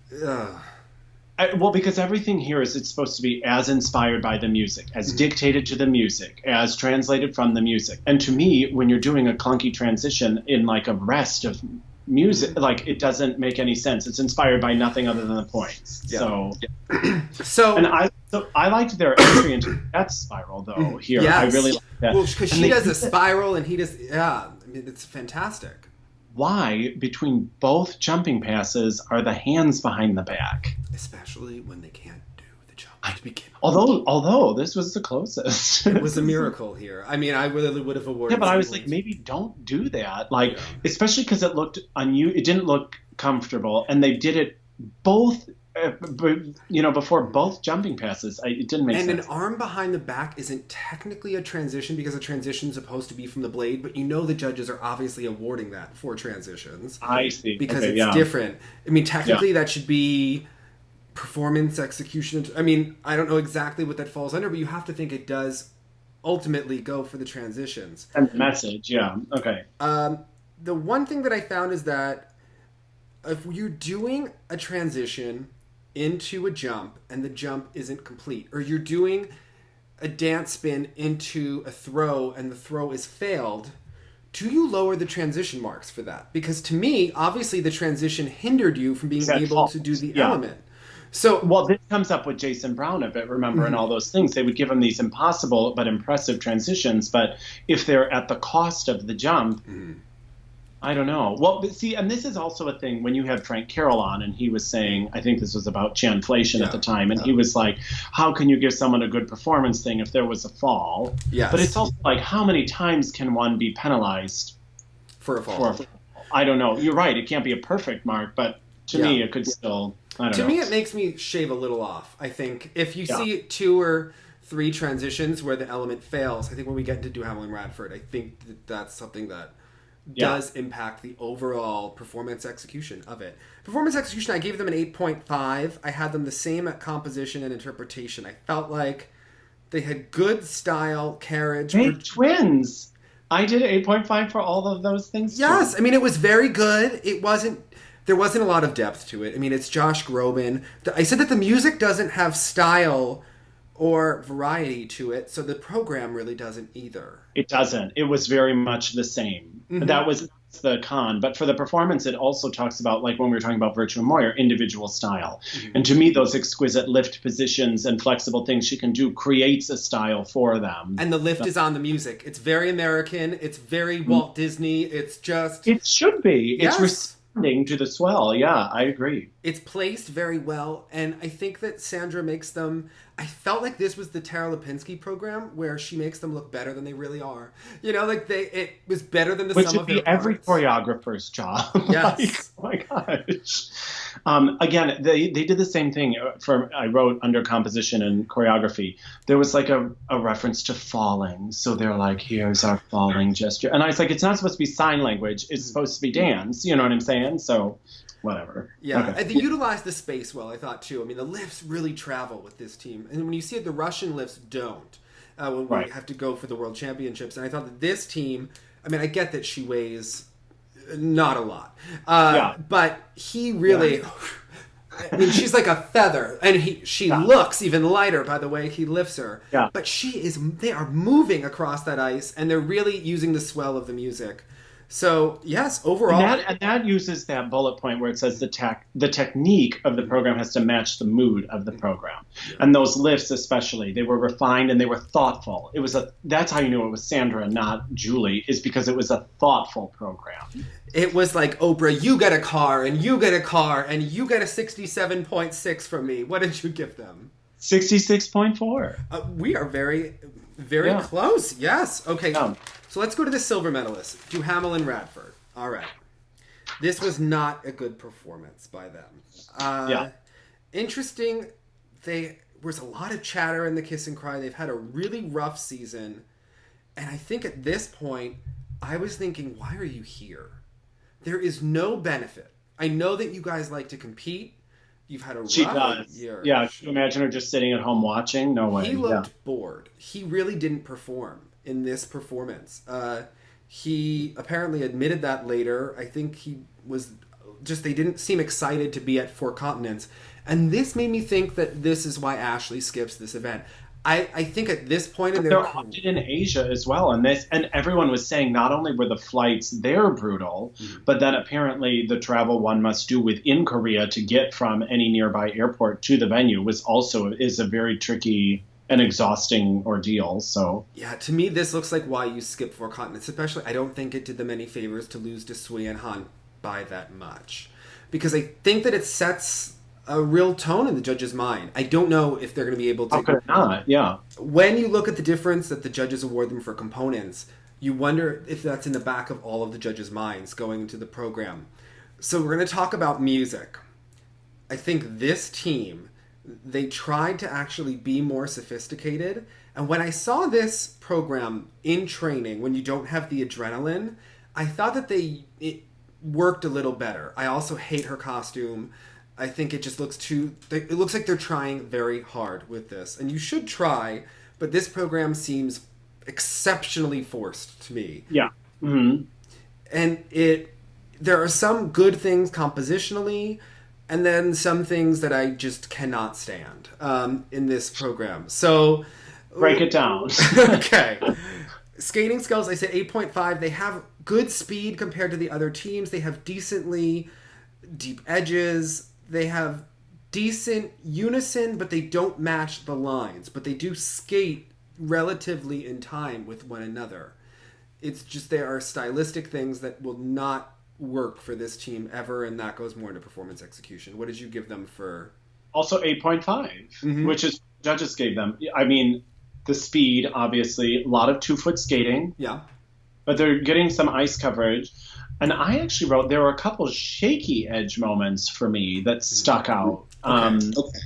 Well, because everything here it's supposed to be as inspired by the music, as dictated to the music, as translated from the music. And to me, when you're doing a clunky transition in like a rest of music, like it doesn't make any sense. It's inspired by nothing other than the points. Yeah. So I liked their entry into that spiral though. Here, yes. I really like that. Well, because she does a spiral and he does. Yeah, I mean, it's fantastic. Why, between both jumping passes, are the hands behind the back? Especially when they can't do the jump to begin with. Although this was the closest. It was a miracle here. I mean, I really would have awarded. Yeah, but I was like, maybe don't do that. Like, especially because it looked it didn't look comfortable, and they did it both. Before both jumping passes, it didn't make sense. And an arm behind the back isn't technically a transition because a transition is supposed to be from the blade, but the judges are obviously awarding that for transitions. I see. Because it's different. I mean, technically that should be performance, execution. I mean, I don't know exactly what that falls under, but you have to think it does ultimately go for the transitions. And the message, yeah. Okay. The one thing that I found is that if you're doing a transition into a jump and the jump isn't complete, or you're doing a dance spin into a throw and the throw is failed, do you lower the transition marks for that? Because to me, obviously the transition hindered you from being able to do the element. So, this comes up with Jason Brown a bit, remember, and all those things. They would give him these impossible but impressive transitions, but if they're at the cost of the jump, I don't know. Well, but see, and this is also a thing when you have Frank Carroll on, and he was saying, I think this was about Chanflation at the time, and he was like, how can you give someone a good performance thing if there was a fall? Yes. But it's also like, how many times can one be penalized for a fall? I don't know. You're right. It can't be a perfect mark, but to me, it could still, I don't know. To me, it makes me shave a little off, I think. If you see 2 or 3 transitions where the element fails, I think when we get into Duhamel and Radford, I think that's something that does impact the overall performance execution of it. Performance execution, I gave them an 8.5. I had them the same at composition and interpretation. I felt like they had good style, carriage. Hey, twins! I did 8.5 for all of those things, Yes, too. I mean, it was very good. There wasn't a lot of depth to it. I mean, it's Josh Groban. I said that the music doesn't have style or variety to it, so the program really doesn't either. It doesn't. It was very much the same. That was the con. But for the performance, it also talks about, like when we were talking about Virtue and Moyer, individual style. And to me, those exquisite lift positions and flexible things she can do creates a style for them. And the lift is on the music. It's very American. It's very Walt Disney. It's just... It should be. Yes. It's responding to the swell. Yeah, I agree. It's placed very well, and I think that Sandra makes them... I felt like this was the Tara Lipinski program where she makes them look better than they really are. It was better than the sum of their parts. Which would be every choreographer's job. Yes. Oh my gosh. Again, they did the same thing. I wrote under composition and choreography. There was like a reference to falling. So they're like, here's our falling gesture. And I was like, it's not supposed to be sign language. It's supposed to be dance. You know what I'm saying? So... whatever. Yeah, okay. They utilized the space well, I thought, too. I mean, the lifts really travel with this team. And when you see it, the Russian lifts don't. when Right. we have to go for the World Championships. And I thought that this team, I mean, I get that she weighs not a lot. But he really... I mean, she's like a feather, and she looks even lighter by the way he lifts her. Yeah. But they are moving across that ice, and they're really using the swell of the music. So, yes, overall... And that uses that bullet point where it says the technique of the program has to match the mood of the program. Yeah. And those lifts especially, they were refined and they were thoughtful. That's how you knew it was Sandra, not Julie, is because it was a thoughtful program. It was like, Oprah, you get a car, and you get a car, and you get a 67.6 from me. What did you give them? 66.4. We are very, very close. Yes. Okay. So let's go to the silver medalists, Duhamel and Radford. All right. This was not a good performance by them. Interesting. There was a lot of chatter in the kiss and cry. They've had a really rough season. And I think at this point, I was thinking, why are you here? There is no benefit. I know that you guys like to compete. You've had a rough year. Yeah, can you imagine her just sitting at home watching? No way. He looked bored. He really didn't perform in this performance. He apparently admitted that later. I think he was just, they didn't seem excited to be at Four Continents. And this made me think that this is why Ashley skips this event. I think at this point in they're often in Asia as well, and everyone was saying not only were the flights there brutal, but then apparently the travel one must do within Korea to get from any nearby airport to the venue is a very tricky and exhausting ordeal. So yeah, to me this looks like why you skip Four Continents. Especially, I don't think it did them any favors to lose to Sui and Han by that much, because I think that it sets a real tone in the judge's mind. I don't know if they're going to be able to... How could it not? Yeah. When you look at the difference that the judges award them for components, you wonder if that's in the back of all of the judges' minds going into the program. So we're going to talk about music. I think this team, they tried to actually be more sophisticated. And when I saw this program in training, when you don't have the adrenaline, I thought that it worked a little better. I also hate her costume. I think it just looks it looks like they're trying very hard with this. And you should try, but this program seems exceptionally forced to me. Yeah. Mm-hmm. And there are some good things compositionally, and then some things that I just cannot stand in this program. So... break it down. Okay. Skating skills, I said 8.5. They have good speed compared to the other teams. They have decently deep edges. They have decent unison, but they don't match the lines. But they do skate relatively in time with one another. It's just there are stylistic things that will not work for this team ever, and that goes more into performance execution. What did you give them for? Also 8.5, which is judges gave them. I mean, the speed, obviously, a lot of 2-foot skating. Yeah. But they're getting some ice coverage. And I actually wrote, there were a couple shaky edge moments for me that stuck out. Okay.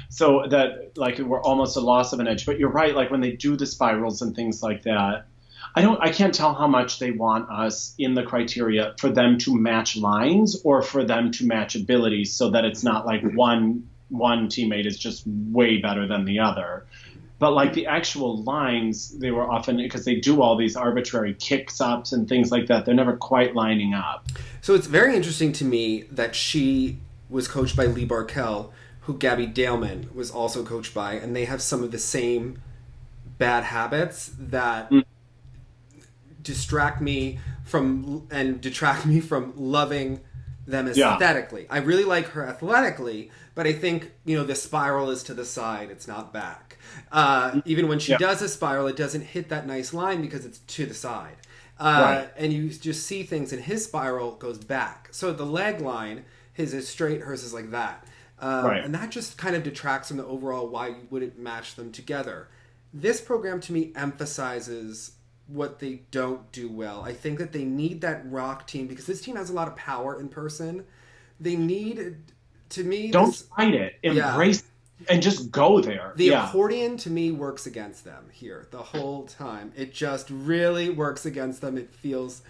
So that, like, were almost a loss of an edge. But you're right, like, when they do the spirals and things like that, I can't tell how much they want us in the criteria for them to match lines or for them to match abilities, so that it's not like one teammate is just way better than the other. But like the actual lines, they were often, because they do all these arbitrary kicks-ups and things like that, they're never quite lining up. So it's very interesting to me that she was coached by Lee Barkell, who Gabby Daleman was also coached by, and they have some of the same bad habits that distract me from and detract me from loving them aesthetically. Yeah. I really like her athletically, but I think, the spiral is to the side, it's not back. Even when she does a spiral, it doesn't hit that nice line because it's to the side. Right. And you just see things, and his spiral goes back. So the leg line, his is straight, hers is like that. Right. And that just kind of detracts from the overall why you wouldn't match them together. This program, to me, emphasizes what they don't do well. I think that they need that rock team, because this team has a lot of power in person. They need, to me... Don't fight it. Embrace it. And just go there. The accordion, to me, works against them here the whole time. It just really works against them. It feels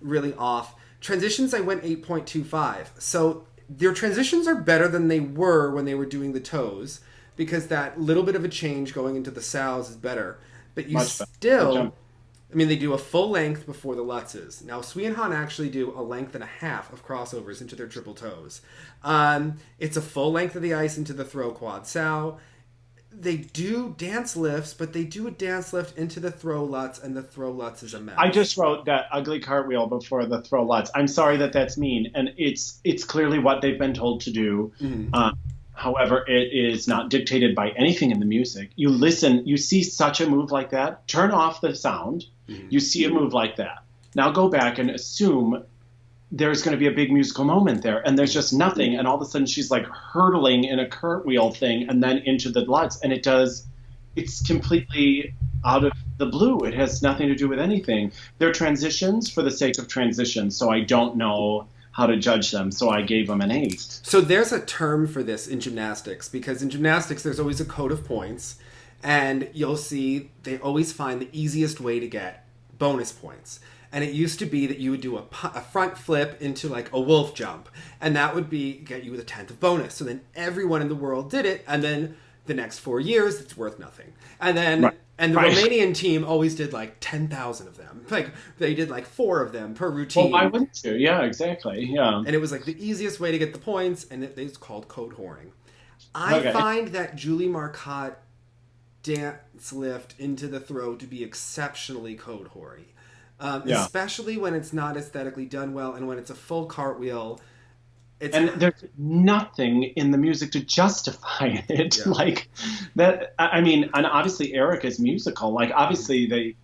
really off. Transitions, I went 8.25. So their transitions are better than they were when they were doing the toes, because that little bit of a change going into the sows is better. But you Much better. still, I mean, they do a full length before the Lutzes. Now, Sui and Han actually do a length and a half of crossovers into their triple toes. It's a full length of the ice into the throw quad sow. They do dance lifts, but they do a dance lift into the throw Lutz, and the throw Lutz is a mess. I just wrote that ugly cartwheel before the throw Lutz. I'm sorry that that's mean, and it's clearly what they've been told to do. However, it is not dictated by anything in the music. You listen, you see such a move like that, turn off the sound, you see a move like that. Now go back and assume there's going to be a big musical moment there, and there's just nothing, and all of a sudden she's like hurtling in a cartwheel thing and then into the Lutz, and it's completely out of the blue. It has nothing to do with anything. They're transitions for the sake of transitions, so I don't know how to judge them, so I gave them an 8. So there's a term for this in gymnastics, because in gymnastics there's always a code of points, and you'll see they always find the easiest way to get bonus points. And it used to be that you would do a front flip into like a wolf jump, and that would get you with a 10th of bonus. So then everyone in the world did it, and then the next 4 years it's worth nothing. And then and the Romanian team always did like 10,000 of them. Like they did like 4 of them per routine. Well, why wouldn't you? Yeah, exactly. Yeah. And it was like the easiest way to get the points, and it's called code whoring. I find that Julie Marcotte dance lift into the throw to be exceptionally code whory. Especially when it's not aesthetically done well, and when it's a full cartwheel. And there's nothing in the music to justify it. Yeah. Like that. I mean, and obviously Eric is musical. Like obviously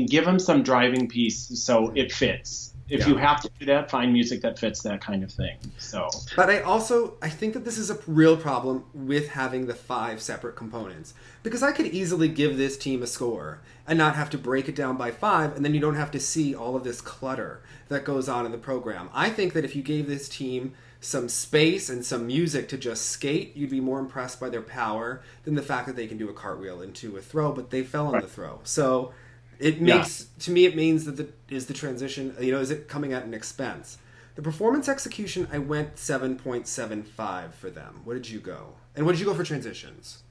give him some driving piece so it fits. If you have to do that, find music that fits that kind of thing. So, but I think that this is a real problem with having the 5 separate components, because I could easily give this team a score and not have to break it down by 5, and then you don't have to see all of this clutter that goes on in the program. I think that if you gave this team some space and some music to just skate, you'd be more impressed by their power than the fact that they can do a cartwheel into a throw, but they fell on the throw. So it makes, to me, it means that the transition, is it coming at an expense? The performance execution, I went 7.75 for them. What did you go? And what did you go for transitions?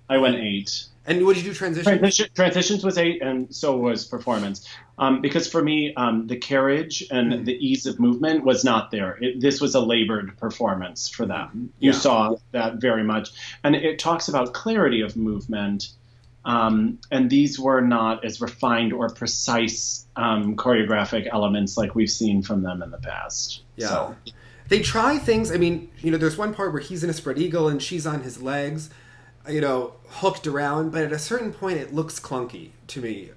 I went 8. And what did you do transitions? Transitions was 8, and so was performance. Because for me, the carriage and the ease of movement was not there. This was a labored performance for them. You saw that very much. And it talks about clarity of movement. And these were not as refined or precise choreographic elements like we've seen from them in the past. Yeah. So. They try things. I mean, there's one part where he's in a spread eagle and she's on his legs, hooked around, but at a certain point it looks clunky to me.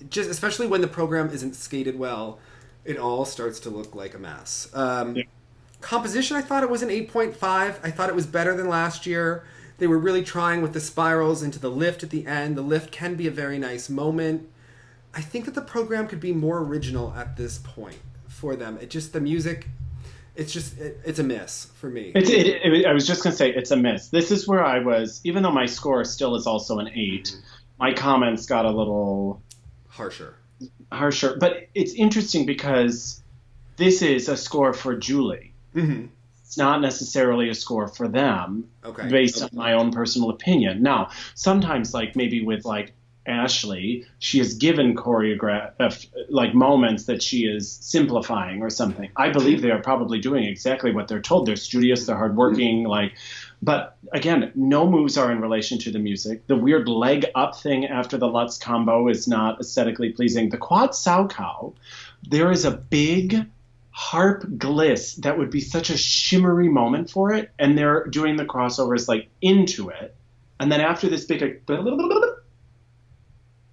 Just especially when the program isn't skated well, it all starts to look like a mess. Composition, I thought it was an 8.5. I thought it was better than last year. They were really trying with the spirals into the lift at the end. The lift can be a very nice moment. I think that the program could be more original at this point for them. The music, it's a miss for me. I was just going to say it's a miss. This is where I was, even though my score still is also an 8, my comments got a little harsher. But it's interesting because this is a score for Julie. Mm-hmm. It's not necessarily a score for them, based on my own personal opinion. Now, sometimes, like maybe with like Ashley, she has given like moments that she is simplifying or something. I believe they are probably doing exactly what they're told. They're studious, they're hardworking, but again, no moves are in relation to the music. The weird leg up thing after the Lutz combo is not aesthetically pleasing. The quad sow cow, there is a big harp gliss that would be such a shimmery moment for it, and they're doing the crossovers like into it, and then after this big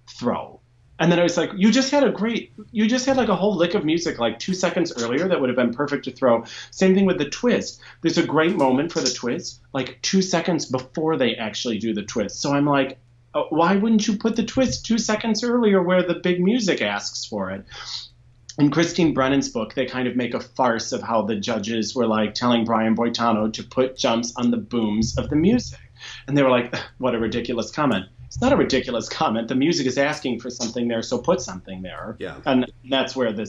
throw, and then I was like, you just had like a whole lick of music like 2 seconds earlier that would have been perfect to throw. Same thing with the twist. There's a great moment for the twist like 2 seconds before they actually do the twist. So I'm like, why wouldn't you put the twist 2 seconds earlier where the big music asks for it? In Christine Brennan's book, they kind of make a farce of how the judges were like telling Brian Boitano to put jumps on the booms of the music. And they were like, what a ridiculous comment. It's not a ridiculous comment. The music is asking for something there, so put something there. Yeah. And that's where the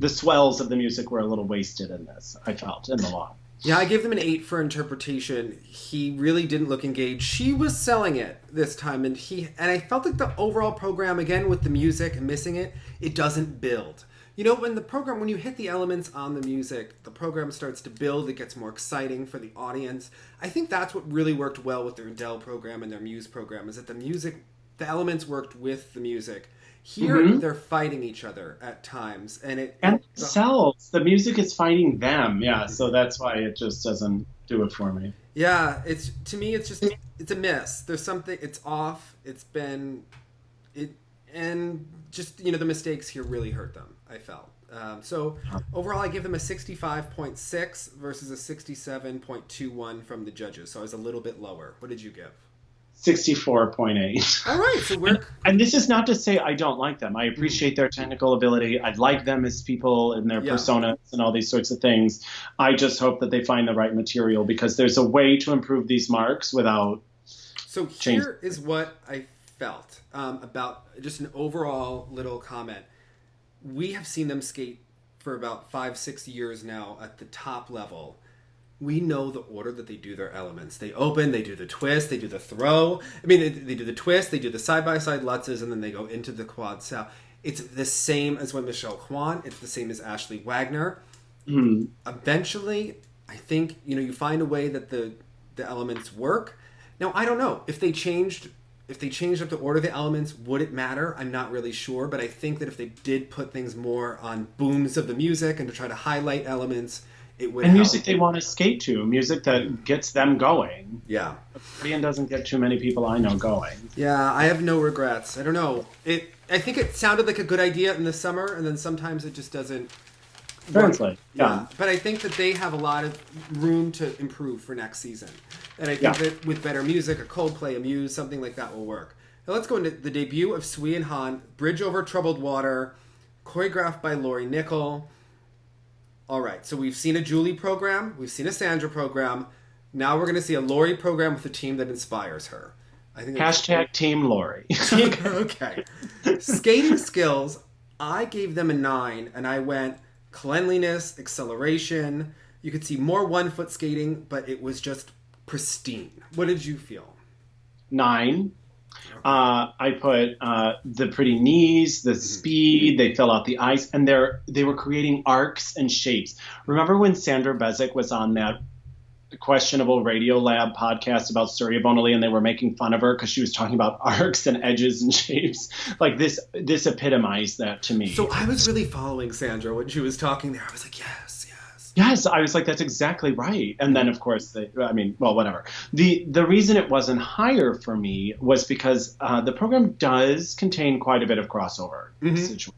swells of the music were a little wasted in this, I felt, in the law. Yeah, I gave them an 8 for interpretation. He really didn't look engaged. She was selling it this time, and I felt like the overall program, again with the music and missing it, it doesn't build. You know, when you hit the elements on the music, the program starts to build. It gets more exciting for the audience. I think that's what really worked well with their Adele program and their Muse program, is that the elements worked with the music. Here, they're fighting each other at times, and it sells. The music is fighting them. Yeah, so that's why it just doesn't do it for me. Yeah, it's a miss. There's something. It's off. And just the mistakes here really hurt them. I felt. So overall, I give them a 65.6 versus a 67.21 from the judges. So I was a little bit lower. What did you give? 64.8. All right, so and this is not to say I don't like them. I appreciate their technical ability. I like them as people and their personas and all these sorts of things. I just hope that they find the right material, because there's a way to improve these marks without here is what I felt about just an overall little comment. We have seen them skate for about 5-6 years now at the top level. We know the order that they do their elements. They open, they do the twist, they do the throw. I mean, they do the twist, they do the side-by-side lutzes, and then they go into the quad sal. It's the same as when Michelle Kwan. It's the same as Ashley Wagner. Eventually, I think, you find a way that the elements work. Now, I don't know. If they changed up the order of the elements, would it matter? I'm not really sure. But I think that if they did put things more on booms of the music and to try to highlight elements, it would help. Music they want to skate to, music that gets them going. Yeah. Korean doesn't get too many people I know going. Yeah, I have no regrets. I don't know. I think it sounded like a good idea in the summer, and then sometimes it just doesn't translate. Yeah. But I think that they have a lot of room to improve for next season. And I think that with better music, a Coldplay, a Muse, something like that will work. Now let's go into the debut of Sui and Han, Bridge Over Troubled Water, choreographed by Lori Nickel. All right, so we've seen a Julie program, we've seen a Sandra program. Now we're going to see a Lori program with a team that inspires her. I think # Team Lori. Okay. Skating skills, I gave them a 9, and I went cleanliness, acceleration. You could see more 1-foot skating, but it was just pristine. What did you feel? 9. I put the pretty knees, the speed, they fill out the ice, and they were creating arcs and shapes. Remember when Sandra Bezic was on that questionable Radiolab podcast about Surya Bonali, and they were making fun of her because she was talking about arcs and edges and shapes? Like this epitomized that to me. So I was really following Sandra when she was talking there. I was like, yes. Yes, I was like, that's exactly right. And then, of course, whatever. The reason it wasn't higher for me was because the program does contain quite a bit of crossover situations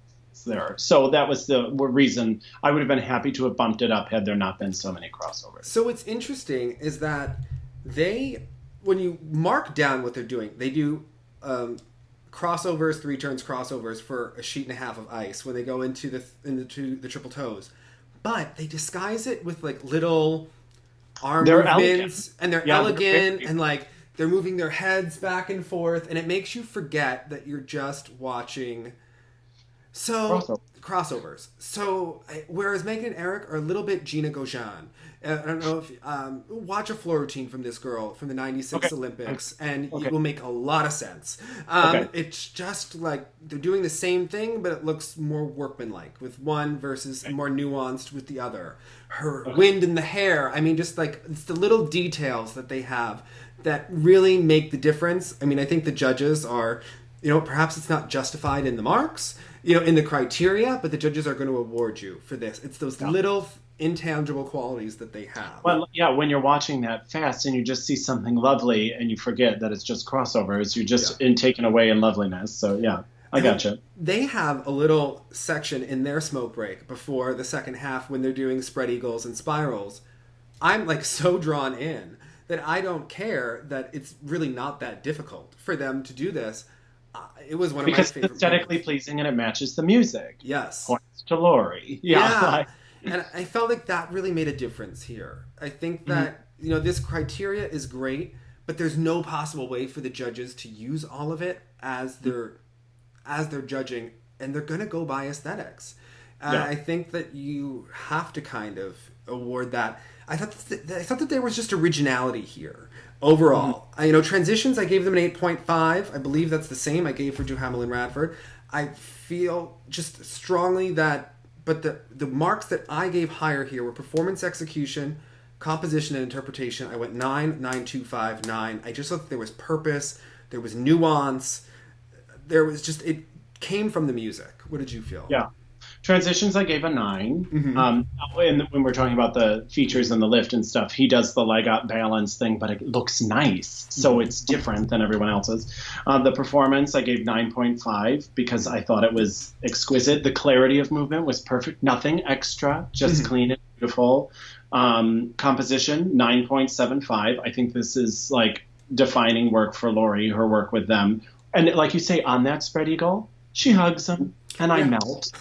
there. So that was the reason I would have been happy to have bumped it up had there not been so many crossovers. So what's interesting is that when you mark down what they're doing, they do crossovers, 3 turns crossovers for a sheet and a half of ice when they go into the triple toes. But they disguise it with like little arm movements, and they're elegant, and like they're moving their heads back and forth, and it makes you forget that you're just watching crossovers. So whereas Megan and Eric are a little bit Gina Gojan. I don't know if watch a floor routine from this girl from the '96 Olympics, and it will make a lot of sense. It's just like they're doing the same thing, but it looks more workmanlike with one versus more nuanced with the other. Her wind in the hair. I mean, just like it's the little details that they have that really make the difference. I mean, I think the judges are, perhaps it's not justified in the marks, in the criteria, but the judges are going to award you for this. It's those little intangible qualities that they have. Well, yeah, when you're watching that fast and you just see something lovely and you forget that it's just crossovers, you're just taken away in loveliness. So, yeah, I gotcha. They have a little section in their smoke break before the second half when they're doing spread eagles and spirals. I'm like so drawn in that I don't care that it's really not that difficult for them to do this. It was one of my favorite because it's aesthetically pleasing and it matches the music. Yes. Points to Lori. Yeah. And I felt like that really made a difference here. I think that, this criteria is great, but there's no possible way for the judges to use all of it as they're judging, and they're going to go by aesthetics. I think that you have to kind of award that. I thought that there was just originality here overall. Transitions, I gave them an 8.5. I believe that's the same I gave for Duhamel and Radford. I feel just strongly that, but the marks that I gave higher here were performance, execution, composition, and interpretation. I went 9, 9, 2, 5, 9. I just thought that there was purpose, there was nuance, there was just, it came from the music. What did you feel? Yeah. Transitions, I gave a 9. Mm-hmm. And when we're talking about the features and the lift and stuff, he does the leg up balance thing, but it looks nice. So it's different than everyone else's. The performance, I gave 9.5 because I thought it was exquisite. The clarity of movement was perfect. Nothing extra, just clean and beautiful. Composition, 9.75. I think this is like defining work for Lori, her work with them. And like you say, on that spread eagle, she hugs him. And I melt,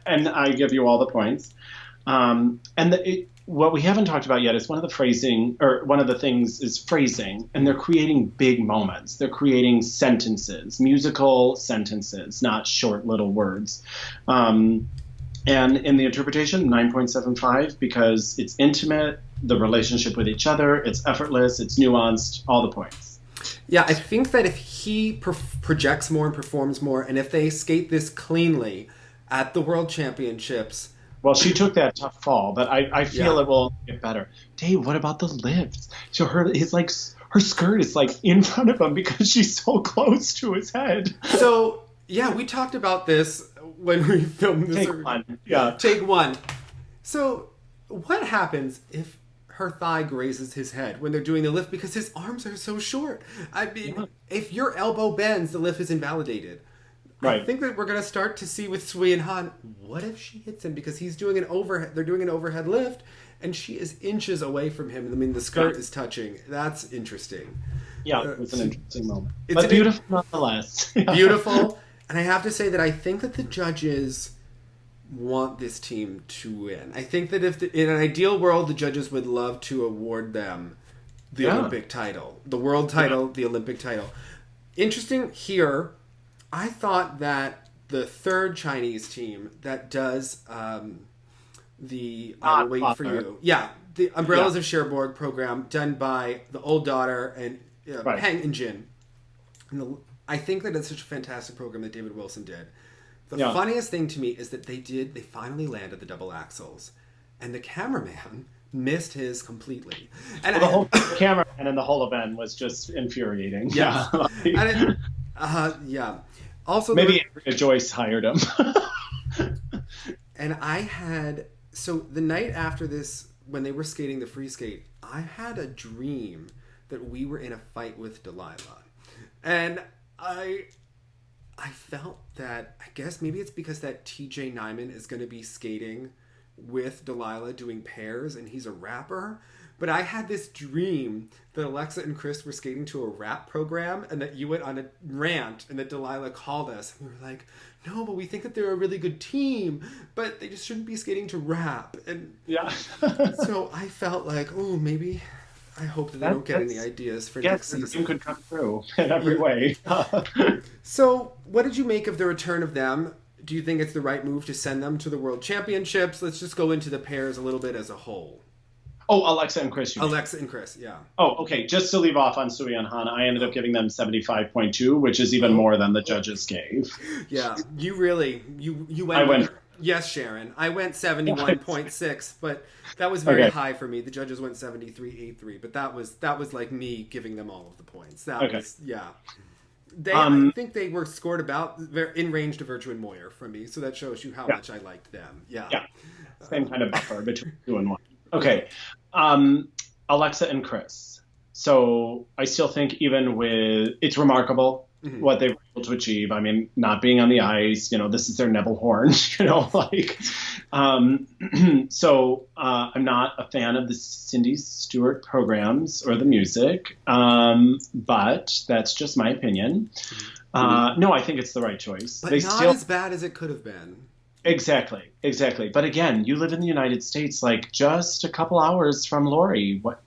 and I give you all the points. What we haven't talked about yet is one of the things is phrasing, and they're creating big moments. They're creating sentences, musical sentences, not short little words. And in the interpretation, 9.75 because it's intimate, the relationship with each other, it's effortless, it's nuanced, all the points. Yeah, I think that if he projects more and performs more, and if they skate this cleanly at the World Championships... Well, she took that tough fall, but I feel it will get better. Dave, what about the lifts? So her skirt is like in front of him because she's so close to his head. So, yeah, we talked about this when we filmed this. Take one. Yeah. Take one. So, what happens if her thigh grazes his head when they're doing the lift because his arms are so short? I mean, if your elbow bends, the lift is invalidated. Right. I think that we're going to start to see with Sui and Han, what if she hits him because he's doing they're doing an overhead lift and she is inches away from him. I mean, the skirt is touching. That's interesting. Yeah, it was an interesting moment. But beautiful nonetheless. Beautiful. And I have to say that I think that the judges want this team to win. I think that if in an ideal world, the judges would love to award them the Olympic title, the world title, the Olympic title. Interesting here, I thought that the third Chinese team that does the I Will Wait for You, the Umbrellas of Cherbourg program done by the old daughter and Peng and Jin. And I think that it's such a fantastic program that David Wilson did. The funniest thing to me is that they finally landed the double axels, and the cameraman missed his completely. And the whole cameraman and the whole event was just infuriating. Yeah. Also, maybe Joyce hired him. And so the night after this, when they were skating the free skate, I had a dream that we were in a fight with Delilah. And I felt that, I guess maybe it's because that TJ Nyman is going to be skating with Delilah doing pairs and he's a rapper. But I had this dream that Alexa and Chris were skating to a rap program and that you went on a rant and that Delilah called us. And we were like, no, but we think that they're a really good team, but they just shouldn't be skating to rap. And so I felt like, oh, maybe... I hope that they don't get any ideas for next season. The dream could come true in every way. So, what did you make of the return of them? Do you think it's the right move to send them to the World Championships? Let's just go into the pairs a little bit as a whole. Oh, Alexa and Chris. Alexa and Chris, yeah. Oh, okay. Just to leave off on Sui and Han, I ended up giving them 75.2, which is even more than the judges gave. Yeah, you really, you went... I went... Yes, Sharon. I went 71.6, but that was very high for me. The judges went 73.83, but that was like me giving them all of the points. That was, I think they were scored about in range to Virtue and Moyer from me, so that shows you how much I liked them. Yeah. Same kind of buffer between 2 and 1. Okay. Alexa and Chris. So I still think even with, it's remarkable what they were able to achieve. I mean, not being on the ice, this is their Neville Horn, so I'm not a fan of the Cindy Stewart programs or the music, but that's just my opinion. No, I think it's the right choice. But not as bad as it could have been. Exactly. But again, you live in the United States, like just a couple hours from Lori. What?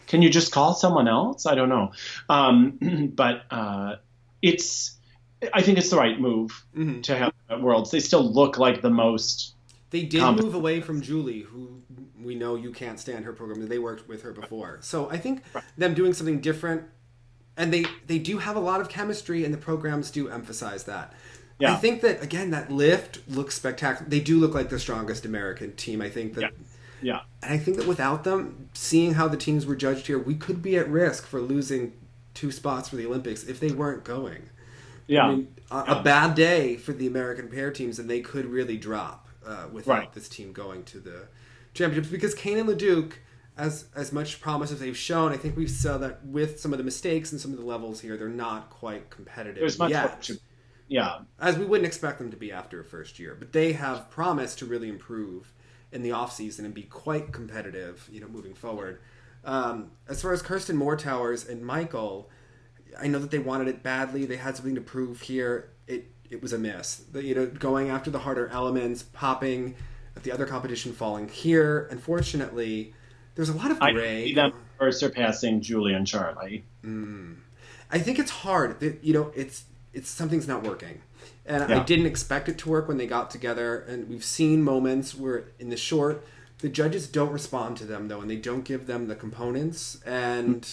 Can you just call someone else? I don't know. But I think it's the right move to have Worlds. They still look like the most They did move away from Julie, who we know you can't stand her program. They worked with her before. So I think them doing something different, and they do have a lot of chemistry, and the programs do emphasize that. Yeah. I think that, again, that lift looks spectacular. They do look like the strongest American team. I think that... Yeah. And I think that without them, seeing how the teams were judged here, we could be at risk for losing 2 spots for the Olympics if they weren't going. Yeah. I mean, a bad day for the American pair teams, and they could really drop without this team going to the championships. Because Kane and Leduc, as much promise as they've shown, I think we saw that with some of the mistakes and some of the levels here, they're not quite competitive There's much yet. work to, yeah. As we wouldn't expect them to be after a first year. But they have promised to really improve in the offseason and be quite competitive, moving forward. As far as Kirsten Moortowers and Michael, I know that they wanted it badly. They had something to prove here. It was a miss. Going after the harder elements, popping at the other competition, falling here. Unfortunately, there's a lot of gray. I see them for surpassing Julie and Charlie. I think it's hard. It's something's not working. And I didn't expect it to work when they got together. And we've seen moments where in the short, the judges don't respond to them, though, and they don't give them the components. And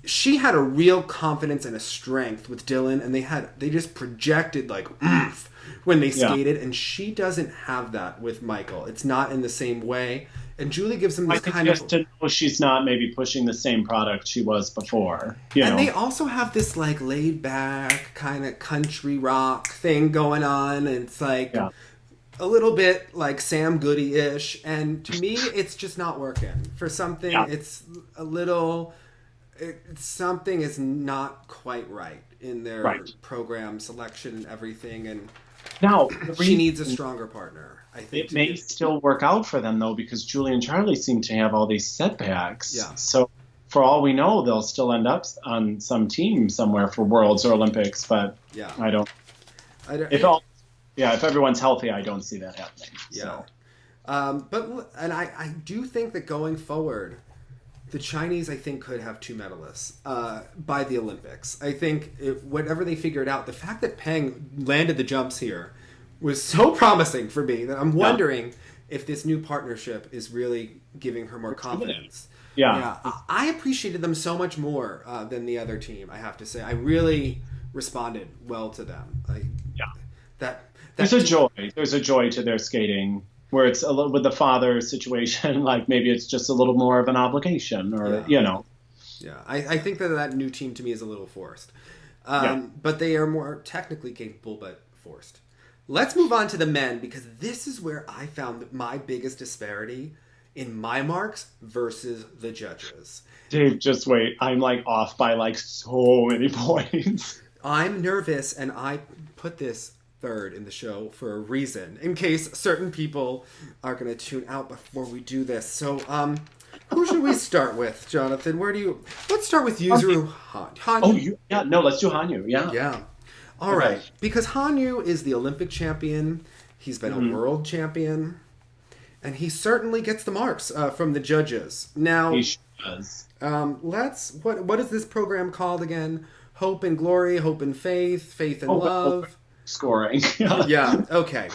she had a real confidence and a strength with Dylan, and they just projected like oomph when they skated, and she doesn't have that with Michael. It's not in the same way. And Julie gives them this kind of... to know she's not maybe pushing the same product she was before. And they also have this like laid back kind of country rock thing going on, and it's like a little bit like Sam Goody-ish. And to me, it's just not working. For something, it's a little... something is not quite right in their program selection and everything, and now she needs a stronger partner. I think it may still work out for them though, because Julie and Charlie seem to have all these setbacks. Yeah. So for all we know, they'll still end up on some team somewhere for Worlds or Olympics. But I don't. If everyone's healthy, I don't see that happening. Yeah. So. I do think that going forward, the Chinese, I think, could have 2 medalists by the Olympics. I think whatever they figured out, the fact that Peng landed the jumps here was so promising for me that I'm wondering if this new partnership is really giving her more confidence. Yeah. I appreciated them so much more than the other team, I have to say. I really responded well to them. There's a joy. There's a joy to their skating. Where it's a little with the father situation, like maybe it's just a little more of an obligation, or Yeah, I think that new team to me is a little forced, but they are more technically capable, but forced. Let's move on to the men, because this is where I found my biggest disparity in my marks versus the judges. Dave, just wait. I'm like off by like so many points. I'm nervous, and I put this third in the show for a reason, in case certain people are going to tune out before we do this. So, who should we start with, Jonathan? Let's start with Yuzuru Hanyu. Let's do Hanyu. Yeah. All right, because Hanyu is the Olympic champion. He's been a world champion, and he certainly gets the marks from the judges. Now, he sure does. What is this program called again? Hope and Glory, Hope and Faith and Love. Scoring. Okay.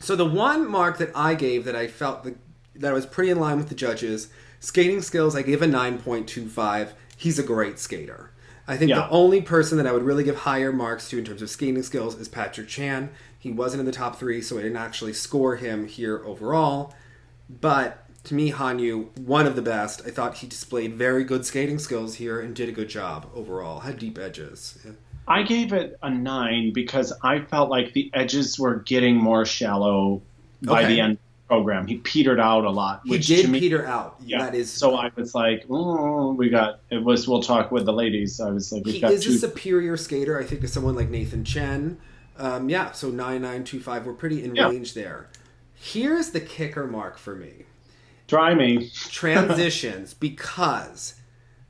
So the one mark that I gave that I felt that was pretty in line with the judges, skating skills, I gave a 9.25. He's a great skater. I think the only person that I would really give higher marks to in terms of skating skills is Patrick Chan. He wasn't in the top 3, so I didn't actually score him here overall. But to me, Hanyu, one of the best. I thought he displayed very good skating skills here and did a good job overall. Had deep edges. Yeah. I gave it a 9 because I felt like the edges were getting more shallow by the end of the program. He petered out a lot. He did peter out. Yeah. That is. So I was like, we'll talk with the ladies. I was like, he is a superior skater, I think, to someone like Nathan Chen. So 9.925. We're pretty in range there. Here's the kicker mark for me. Try me. Transitions, because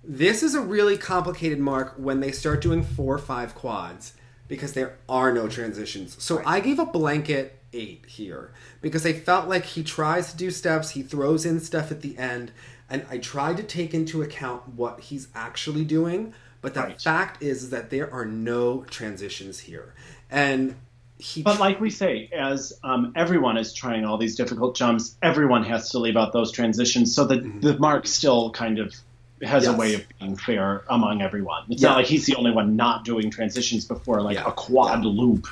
this is a really complicated mark when they start doing 4 or 5 quads, because there are no transitions. So I gave a blanket 8 here, because I felt like he tries to do steps, he throws in stuff at the end, and I tried to take into account what he's actually doing, but the fact is that there are no transitions here. And But like we say, as everyone is trying all these difficult jumps, everyone has to leave out those transitions. So the mark still kind of has a way of being fair among everyone. It's not like he's the only one not doing transitions before, like a quad loop.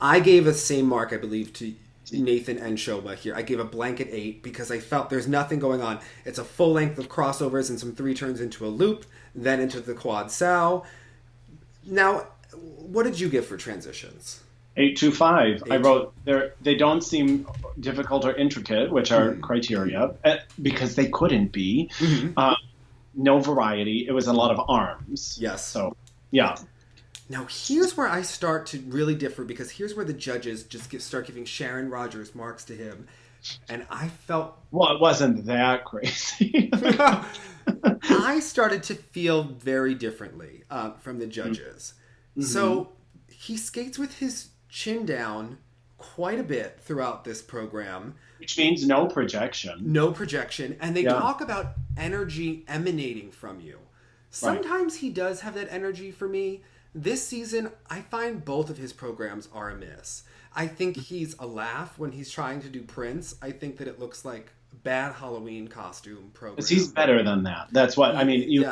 I gave a same mark, I believe, to Nathan and Shoba here. I gave a blanket 8 because I felt there's nothing going on. It's a full length of crossovers and some 3 turns into a loop, then into the quad sow. Now, what did you give for transitions? 825. I wrote they don't seem difficult or intricate, which are criteria, because they couldn't be. No variety. It was a lot of arms. Yes. So, yeah. Now, here's where I start to really differ, because here's where the judges just start giving Sharon Rogers marks to him. And I felt... Well, it wasn't that crazy. I started to feel very differently from the judges. So, he skates with his chin down quite a bit throughout this program. Which means no projection. No projection. And they talk about energy emanating from you. Sometimes he does have that energy for me. This season, I find both of his programs are a miss. I think he's a laugh when he's trying to do Prince. I think that it looks like a bad Halloween costume program. He's better than that. That's what, I mean,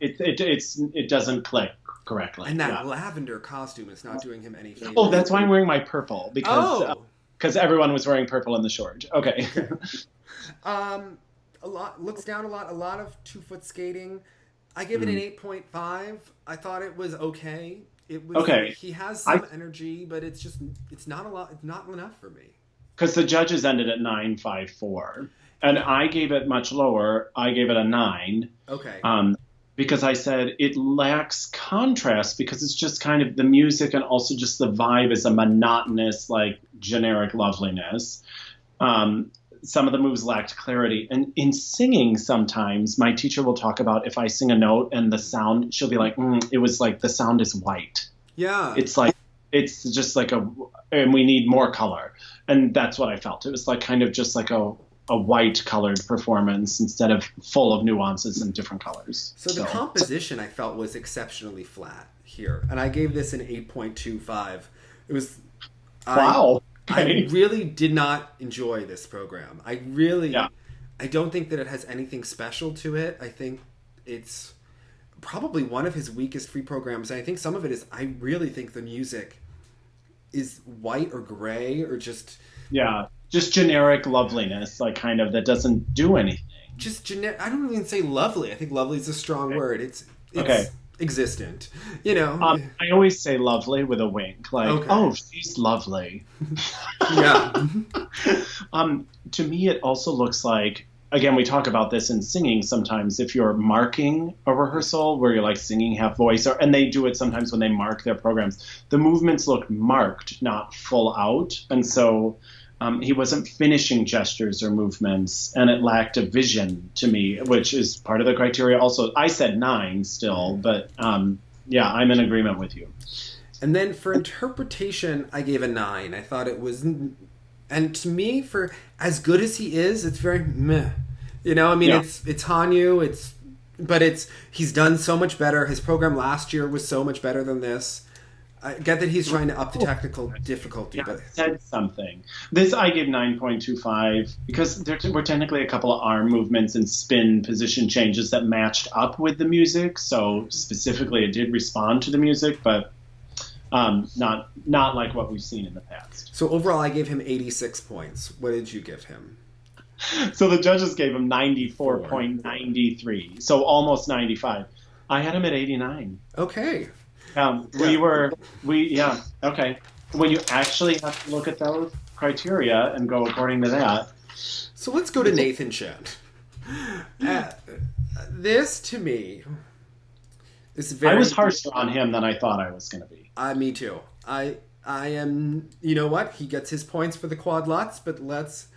it doesn't click correctly. And that lavender costume is not doing him any favors. Oh, that's why I'm wearing my purple, because everyone was wearing purple in the short. Okay. Looks down a lot of 2-foot skating. I give it an 8.5. I thought it was okay. It was okay. He has some energy, but it's not a lot. It's not enough for me. Because the judges ended at 9.54, and I gave it much lower. I gave it a 9. Okay. Because I said it lacks contrast, because it's just kind of the music and also just the vibe is a monotonous, like, generic loveliness. Some of the moves lacked clarity. And in singing, sometimes my teacher will talk about if I sing a note and the sound, she'll be like, it was like the sound is white. Yeah. It's like, it's just like and we need more color. And that's what I felt. It was like kind of just like a white colored performance instead of full of nuances and different colors. So the composition I felt was exceptionally flat here. And I gave this an 8.25. It was... Wow. I really did not enjoy this program. I don't think that it has anything special to it. I think it's probably one of his weakest free programs. And I think some of it is, I really think the music is white or gray or just... Yeah, just generic loveliness, like kind of that doesn't do anything. Just generic. I don't even say lovely. I think lovely is a strong word. It's existent, you know. I always say lovely with a wink, like, oh, she's lovely. Yeah. To me, it also looks like, again, we talk about this in singing sometimes, if you're marking a rehearsal where you're like singing half voice, and they do it sometimes when they mark their programs, the movements look marked, not full out. And so he wasn't finishing gestures or movements, and it lacked a vision to me, which is part of the criteria also. I said 9 still, but yeah, I'm in agreement with you. And then for interpretation, I gave a 9. I thought it was, and to me, for as good as he is, it's very meh. You know, I mean, it's Hanyu, but he's done so much better. His program last year was so much better than this. I get that he's trying to up the technical difficulty, but said something. This I give 9.25 because there were technically a couple of arm movements and spin position changes that matched up with the music. So specifically, it did respond to the music, but not like what we've seen in the past. So overall, I gave him 86 points. What did you give him? So the judges gave him 94.93, so almost 95. I had him at 89. Okay. Okay. When you actually have to look at those criteria and go according to that. So let's go to Nathan Chen. This, to me, is very... I was harsher on him than I thought I was going to be. Me too. I am... You know what? He gets his points for the quad lots, but let's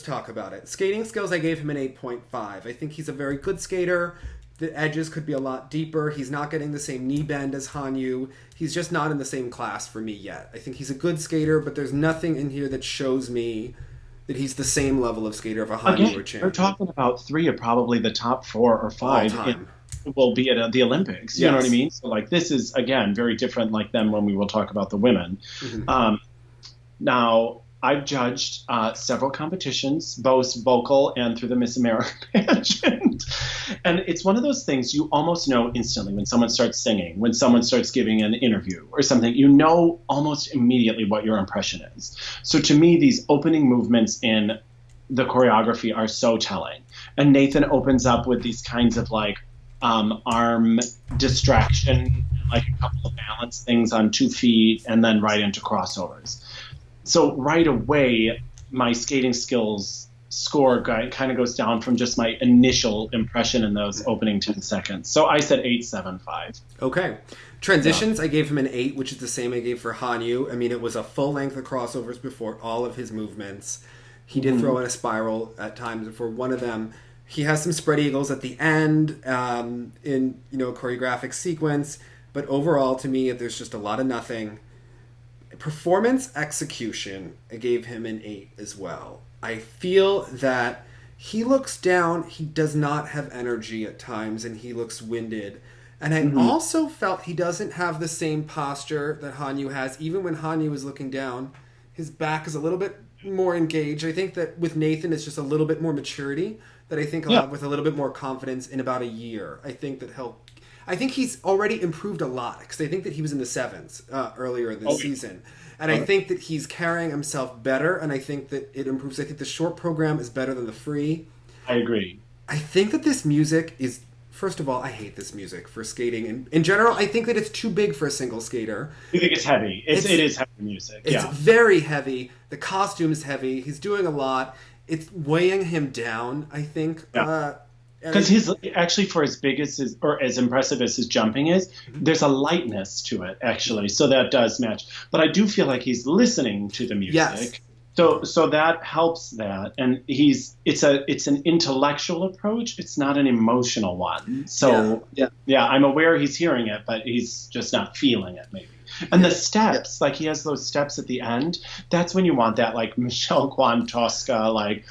talk about it. Skating skills, I gave him an 8.5. I think he's a very good skater. The edges could be a lot deeper. He's not getting the same knee bend as Hanyu. He's just not in the same class for me yet. I think he's a good skater, but there's nothing in here that shows me that he's the same level of skater of a Hanyu or Chen. We're talking about 3 of probably the top 4 or 5 will be at the Olympics. You know what I mean? So like this is again very different like than when we will talk about the women. Now I've judged several competitions, both vocal and through the Miss America pageant. And it's one of those things you almost know instantly when someone starts singing, when someone starts giving an interview or something, you know almost immediately what your impression is. So to me, these opening movements in the choreography are so telling. And Nathan opens up with these kinds of like arm distraction, like a couple of balance things on 2 feet, and then right into crossovers. So right away, my skating skills score kind of goes down from just my initial impression in those opening 10 seconds. So I said 8.75. Okay. Transitions, I gave him an 8, which is the same I gave for Hanyu. I mean, it was a full length of crossovers before all of his movements. He did throw in a spiral at times for one of them. He has some spread eagles at the end in, choreographic sequence. But overall, to me, there's just a lot of nothing. Performance execution, I gave him an 8 as well. I feel that he looks down, he does not have energy at times, and he looks winded. And I also felt he doesn't have the same posture that Hanyu has. Even when Hanyu is looking down, his back is a little bit more engaged. I think that with Nathan, it's just a little bit more maturity that I think I'll have with a little bit more confidence in about a year. I think he's already improved a lot because I think that he was in the 7s earlier this season. And I think that he's carrying himself better, and I think that it improves. I think the short program is better than the free. I agree. I think that this music is, first of all, I hate this music for skating. In general, I think that it's too big for a single skater. You think it's heavy. It is heavy music. It's very heavy. The costume is heavy. He's doing a lot. It's weighing him down, I think. Because he's actually, for as big as or as impressive as his jumping is, there's a lightness to it, actually. So that does match. But I do feel like he's listening to the music. Yes. So that helps that. And it's an intellectual approach. It's not an emotional one. So I'm aware he's hearing it, but he's just not feeling it, maybe. And the steps, like he has those steps at the end. That's when you want that, like Michelle Kwan Tosca, like.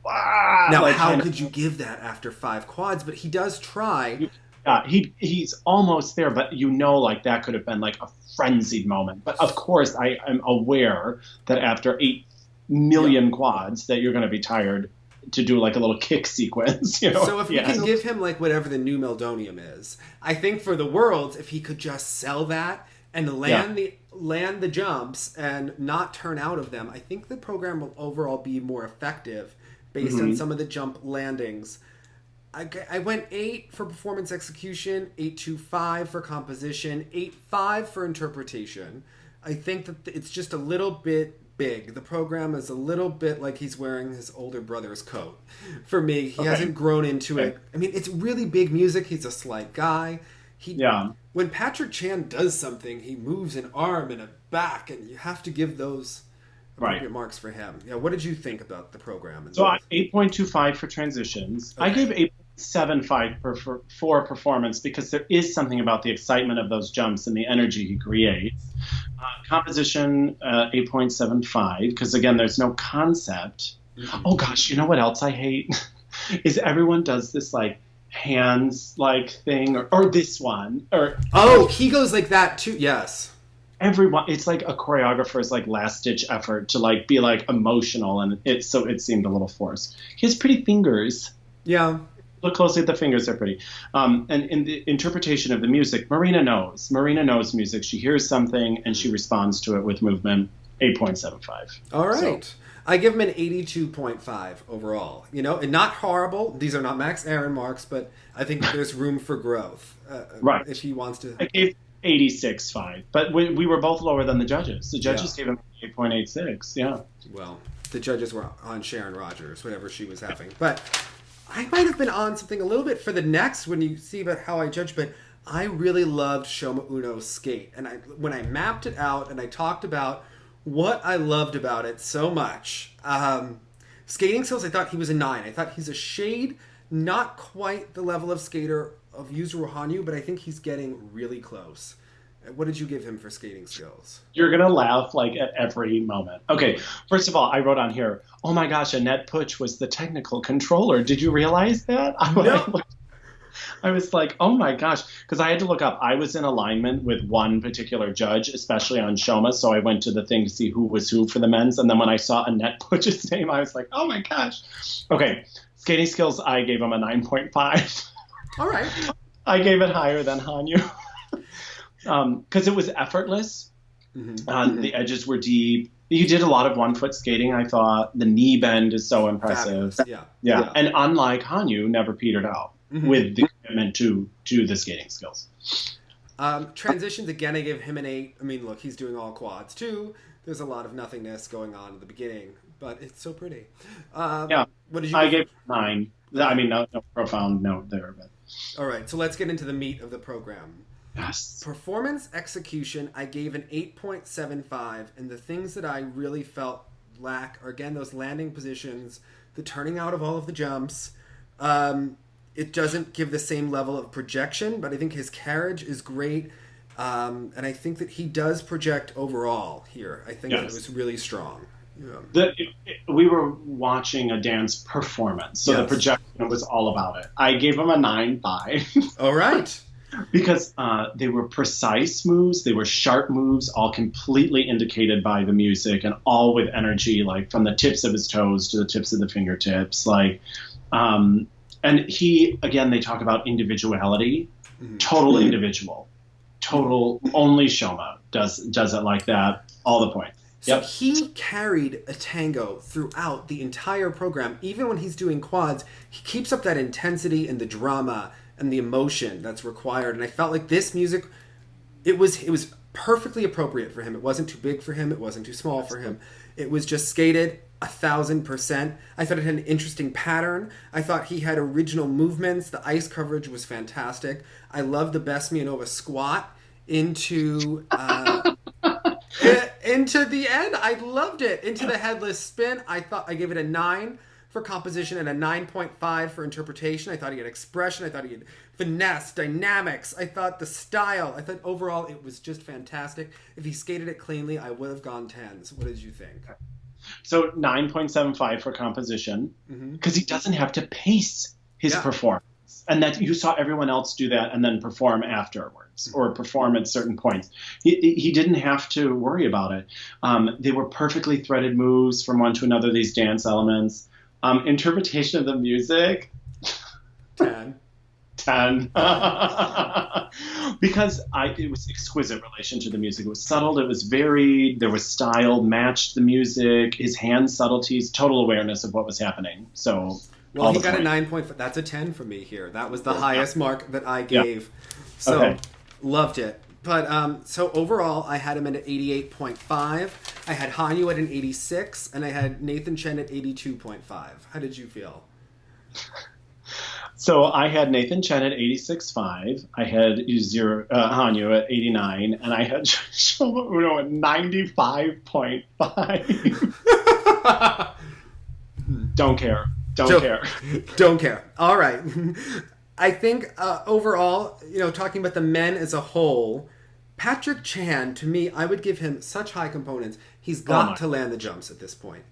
Now, like, how could you give that after 5 quads? But he does try. He's almost there, but like that could have been like a frenzied moment. But of course, I am aware that after 8 million quads, that you're going to be tired to do like a little kick sequence. So if we can give him like whatever the new Meldonium is, I think for the Worlds, if he could just sell that and land the jumps and not turn out of them, I think the program will overall be more effective. Based on some of the jump landings. I went 8 for performance execution, 8.25 for composition, 8.5 for interpretation. I think that it's just a little bit big. The program is a little bit like he's wearing his older brother's coat. For me, he hasn't grown into it. I mean, it's really big music. He's a slight guy. When Patrick Chan does something, he moves an arm and a back, and you have to give those appropriate marks for him. Yeah, what did you think about the program? So 8.25 for transitions. Okay. I gave 8.75 for performance because there is something about the excitement of those jumps and the energy he creates. Composition, 8.75 because again, there's no concept. Oh gosh, you know what else I hate? Is everyone does this like hands like thing or this one or he goes like that too. Yes. Everyone, it's like a choreographer's like last ditch effort to like be like emotional, and it seemed a little forced. He has pretty fingers. Yeah, look closely at the fingers; they're pretty. And in the interpretation of the music, Marina knows music. She hears something and she responds to it with movement. 8.75. All right. So, I give him an 82.5 overall. And not horrible. These are not Max Aaron marks, but I think there's room for growth. If he wants to. I gave 86.5, but we were both lower than the judges. The judges gave him 8.86. Yeah. Well, the judges were on Sharon Rogers, whatever she was having. But I might have been on something a little bit for the next when you see about how I judge. But I really loved Shoma Uno's skate, and when I mapped it out and I talked about what I loved about it so much, skating skills, I thought he was a 9. I thought he's a shade, not quite the level of skater of Yuzuru Hanyu, but I think he's getting really close. What did you give him for skating skills? You're going to laugh like at every moment. Okay, first of all, I wrote on here, oh my gosh, Annette Putsch was the technical controller. Did you realize that? No. I was like, oh my gosh, because I had to look up. I was in alignment with one particular judge, especially on Shoma, so I went to the thing to see who was who for the men's, and then when I saw Annette Butch's name, I was like, oh my gosh. Okay, skating skills, I gave him a 9.5. All right. I gave it higher than Hanyu. Because it was effortless. The edges were deep. You did a lot of 1 foot skating, I thought. The knee bend is so impressive. Fabulous. Yeah. And unlike Hanyu, never petered out with the commitment to the skating skills. Transitions, again, I give him an 8. I mean, look, he's doing all quads, too. There's a lot of nothingness going on at the beginning, but it's so pretty. What did you? I gave 9. I mean, no profound note there. But. All right, so let's get into the meat of the program. Yes. Performance execution, I gave an 8.75, and the things that I really felt lack are, again, those landing positions, the turning out of all of the jumps. It doesn't give the same level of projection, but I think his carriage is great, and I think that he does project overall here. I think that it was really strong. Yeah. We were watching a dance performance, so the projection was all about it. I gave him a 9.5. All right. Because they were precise moves, they were sharp moves, all completely indicated by the music and all with energy, like from the tips of his toes to the tips of the fingertips. And he, again, they talk about individuality, total individual, total, only Shoma does it like that, all the point. So he carried a tango throughout the entire program. Even when he's doing quads, he keeps up that intensity and the drama and the emotion that's required. And I felt like this music, it was perfectly appropriate for him. It wasn't too big for him. It wasn't too small for him. It was just skated 1,000%. I thought it had an interesting pattern. I thought he had original movements. The ice coverage was fantastic. I loved the Besmianova squat into the end. I loved it. Into the headless spin. I gave it a 9 for composition and a 9.5 for interpretation. I thought he had expression. I thought he had finesse, dynamics. I thought the style. I thought overall it was just fantastic. If he skated it cleanly, I would have gone 10s. What did you think? So 9.75 for composition, because he doesn't have to pace his performance. And that you saw everyone else do that and then perform afterwards or perform at certain points. He didn't have to worry about it. They were perfectly threaded moves from one to another, these dance elements. Interpretation of the music. 10. Because it was exquisite relation to the music. It was subtle. It was varied. There was style, matched the music. His hand subtleties, total awareness of what was happening. So, well, he got a 9.5. That's a 10 for me here. That was the highest mark that I gave. So, loved it. But so overall, I had him at an 88.5. I had Hanyu at an 86, and I had Nathan Chen at 82.5. How did you feel? So I had Nathan Chen at 86.5. I had Hanyu at 89, and I had Shoma Uno at 95.5. Don't care. Don't care. All right. I think overall, talking about the men as a whole, Patrick Chan, to me, I would give him such high components. He's got to land the jumps at this point.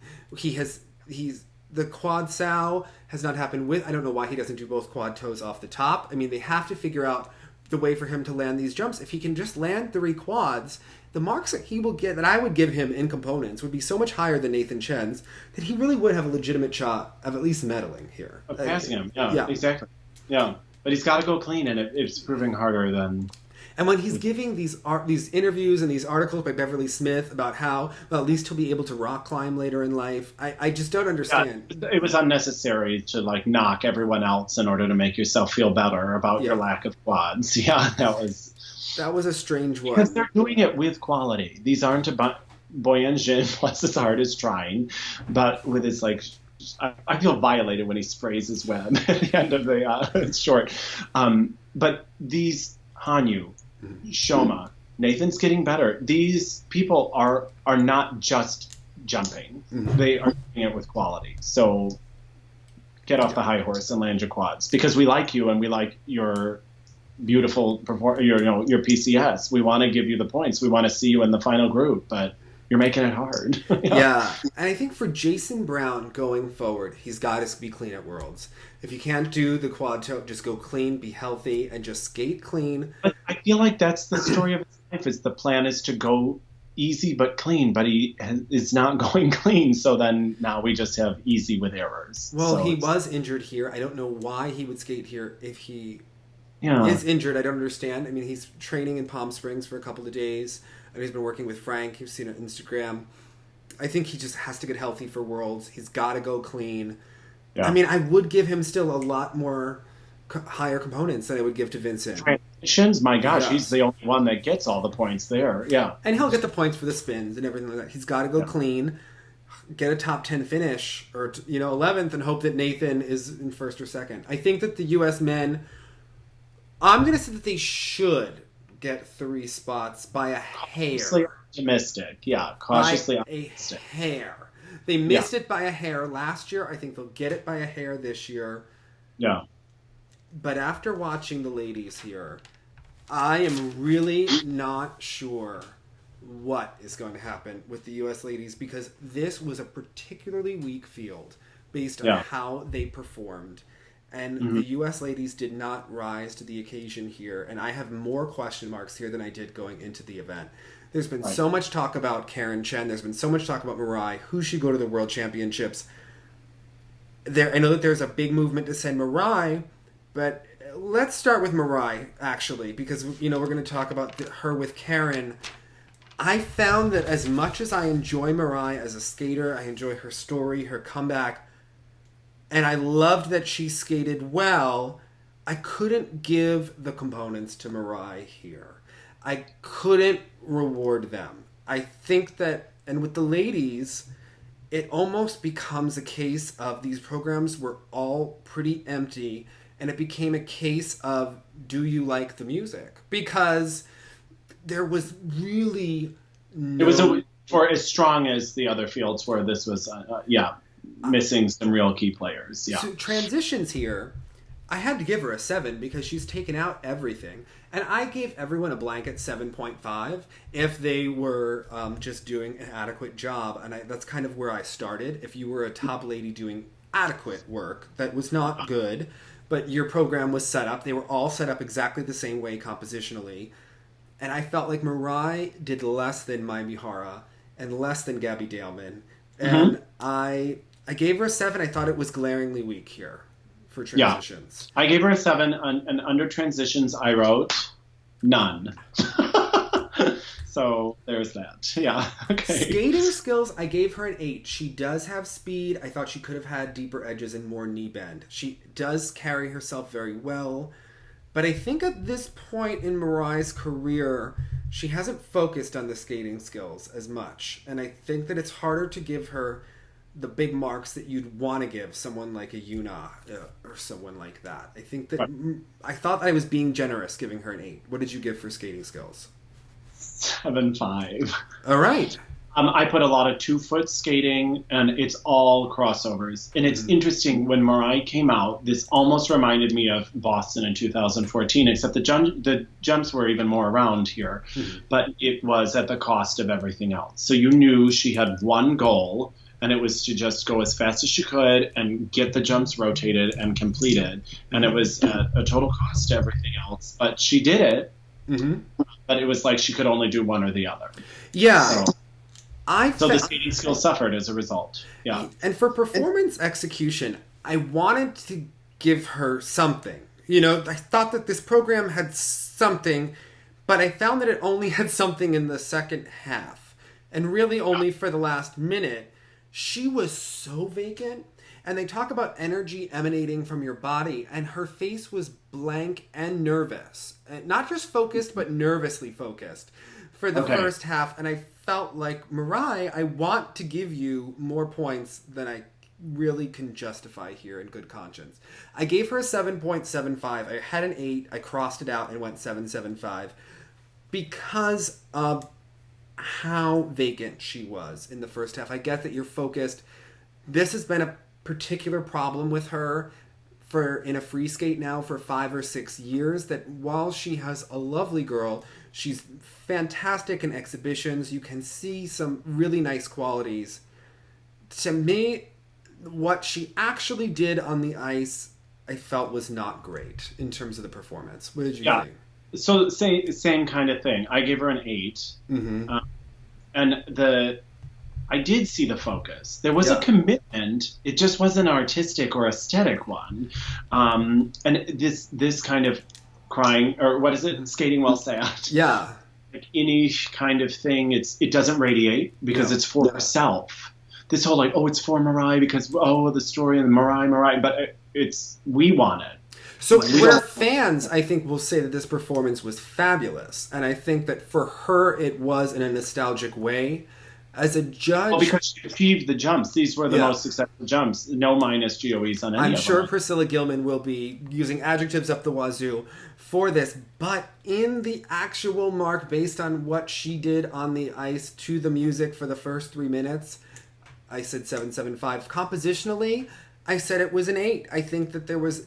The quad sow has not happened with, I don't know why he doesn't do both quad toes off the top. I mean, they have to figure out the way for him to land these jumps. If he can just land 3 quads, the marks that he will get, that I would give him in components, would be so much higher than Nathan Chen's that he really would have a legitimate shot of at least medaling here. Of passing him, yeah, exactly. Yeah, but he's got to go clean, and it's proving harder than... And when he's giving these interviews and these articles by Beverly Smith about how, well, at least he'll be able to rock climb later in life, I just don't understand. Yeah, it was unnecessary to knock everyone else in order to make yourself feel better about your lack of quads. Yeah, that was a strange one. Because they're doing it with quality. These aren't about Boyan Jin, bless his heart, is trying, but with his I feel violated when he sprays his web at the end of the short. But these Hanyu, Shoma, Nathan's getting better. These people are not just jumping; they are doing it with quality. So get off the high horse and land your quads, because we like you and we like your beautiful your PCS. We want to give you the points. We want to see you in the final group, but You're making it hard. Yeah. And I think for Jason Brown going forward, he's got to be clean at Worlds. If you can't do the quad toe, just go clean, be healthy, and just skate clean. But I feel like that's the story of his life. Is the plan is to go easy but clean, but he is not going clean. So then now we just have easy with errors. Well, so he was injured here. I don't know why he would skate here if he Yeah. is injured. I don't understand. I mean, he's training in Palm Springs for a couple of days. I mean, he's been working with Frank. You've seen it on Instagram. I think he just has to get healthy for Worlds. He's got to go clean. Yeah. I mean, I would give him still a lot more higher components than I would give to Vincent. Transitions, my gosh, Yeah. He's the only one that gets all the points there. Yeah. And he'll get the points for the spins and everything like that. He's got to go clean, get a top 10 finish, or 11th, and hope that Nathan is in first or second. I think that the U.S. men, I'm going to say that they should get 3 spots by a hair. Cautiously optimistic. Yeah, cautiously by optimistic. a hair. They missed it by a hair last year. I think they'll get it by a hair this year. Yeah. But after watching the ladies here, I am really not sure what is going to happen with the U.S. ladies, because this was a particularly weak field based on how they performed. And the U.S. ladies did not rise to the occasion here. And I have more question marks here than I did going into the event. There's been so much talk about Karen Chen. There's been so much talk about Mirai. Who should go to the World Championships? I know that there's a big movement to send Mirai, but let's start with Mirai, actually, because, we're going to talk about her with Karen. I found that as much as I enjoy Mirai as a skater, I enjoy her story, her comeback, and I loved that she skated well, I couldn't give the components to Mirai here. I couldn't reward them. I think that, and with the ladies, it almost becomes a case of these programs were all pretty empty, and it became a case of, do you like the music? Because there was really no... It was for as strong as the other fields were. This was, missing some real key players. Yeah. So transitions here, I had to give her a 7 because she's taken out everything. And I gave everyone a blanket 7.5 if they were just doing an adequate job. And that's kind of where I started. If you were a top lady doing adequate work that was not good, but your program was set up, they were all set up exactly the same way compositionally. And I felt like Mirai did less than Mai Mihara and less than Gabby Daleman. And I gave her a 7. I thought it was glaringly weak here for transitions. Yeah. I gave her a 7, and under transitions I wrote none. So there's that. Yeah. Okay. Skating skills, I gave her an 8. She does have speed. I thought she could have had deeper edges and more knee bend. She does carry herself very well. But I think at this point in Mirai's career, she hasn't focused on the skating skills as much. And I think that it's harder to give her the big marks that you'd want to give someone like a Yuna or someone like that. I think that I thought I was being generous giving her an 8. What did you give for skating skills? 7.5. All right. I put a lot of 2-foot skating, and it's all crossovers. And it's interesting, when Mirai came out, this almost reminded me of Boston in 2014, except the jumps were even more around here. But it was at the cost of everything else. So you knew she had one goal, and it was to just go as fast as she could and get the jumps rotated and completed. And it was at a total cost to everything else. But she did it, but it was like she could only do one or the other. Yeah. So the skating skills suffered as a result. Yeah. And for performance execution, I wanted to give her something. I thought that this program had something, but I found that it only had something in the second half. And really only for the last minute. She was so vacant. And they talk about energy emanating from your body, and her face was blank and nervous. Not just focused, but nervously focused for the first half. And I felt like, Mirai, I want to give you more points than I really can justify here in good conscience. I gave her a 7.75. I had an 8. I crossed it out and went 7.75 because of how vacant she was in the first half. I get that you're focused. This has been a particular problem with her in a free skate now for 5 or 6 years, that while she has a lovely girl, She's fantastic in exhibitions. You can see some really nice qualities. To me, what she actually did on the ice, I felt was not great in terms of the performance. What did you think? So same kind of thing. I gave her an 8. Mm-hmm. And I did see the focus. There was a commitment. It just wasn't artistic or aesthetic one. And this kind of crying, or what is it? Skating while sad. Yeah. Like innish kind of thing. It doesn't radiate because it's for herself. This whole like, oh, it's for Mariah because the story and Mariah, but we want it. So where fans, I think, will say that this performance was fabulous, and I think that for her it was in a nostalgic way. As a judge... Well, because she achieved the jumps. These were the most successful jumps. No minus GOEs on any of them. I'm sure Priscilla Gilman will be using adjectives up the wazoo for this, but in the actual mark, based on what she did on the ice to the music for the first 3 minutes, I said 7.75. Compositionally, I said it was an 8. I think that there was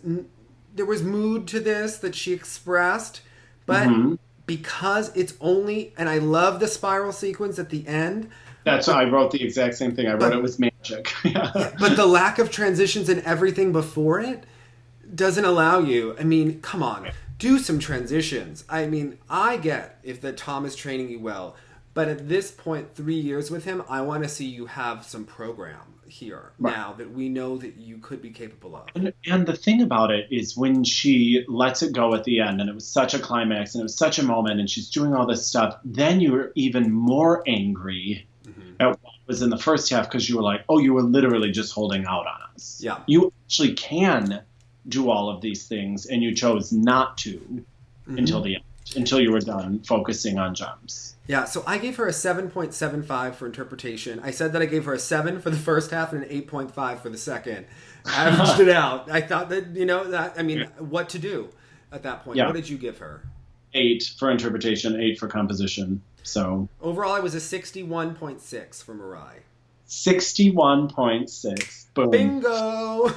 mood to this that she expressed, but because it's only, and I love the spiral sequence at the end. I wrote the exact same thing. I wrote it was magic. But the lack of transitions and everything before it doesn't allow you. I mean, come on, do some transitions. I mean, I get if that Tom is training you well, but at this point, 3 years with him, I want to see you have some program here now that we know that you could be capable of. And the thing about it is when she lets it go at the end, and it was such a climax, and it was such a moment, and she's doing all this stuff, then you're even more angry at what was in the first half because you were like, oh, you were literally just holding out on us. Yeah. You actually can do all of these things, and you chose not to until the end, until you were done focusing on jumps. Yeah, so I gave her a 7.75 for interpretation. I said that I gave her a 7 for the first half and an 8.5 for the second. I averaged it out. I thought that, what to do at that point. Yeah. What did you give her? 8 for interpretation, 8 for composition. So overall, I was a 61.6 for Mariah. 61.6. Boom. Bingo!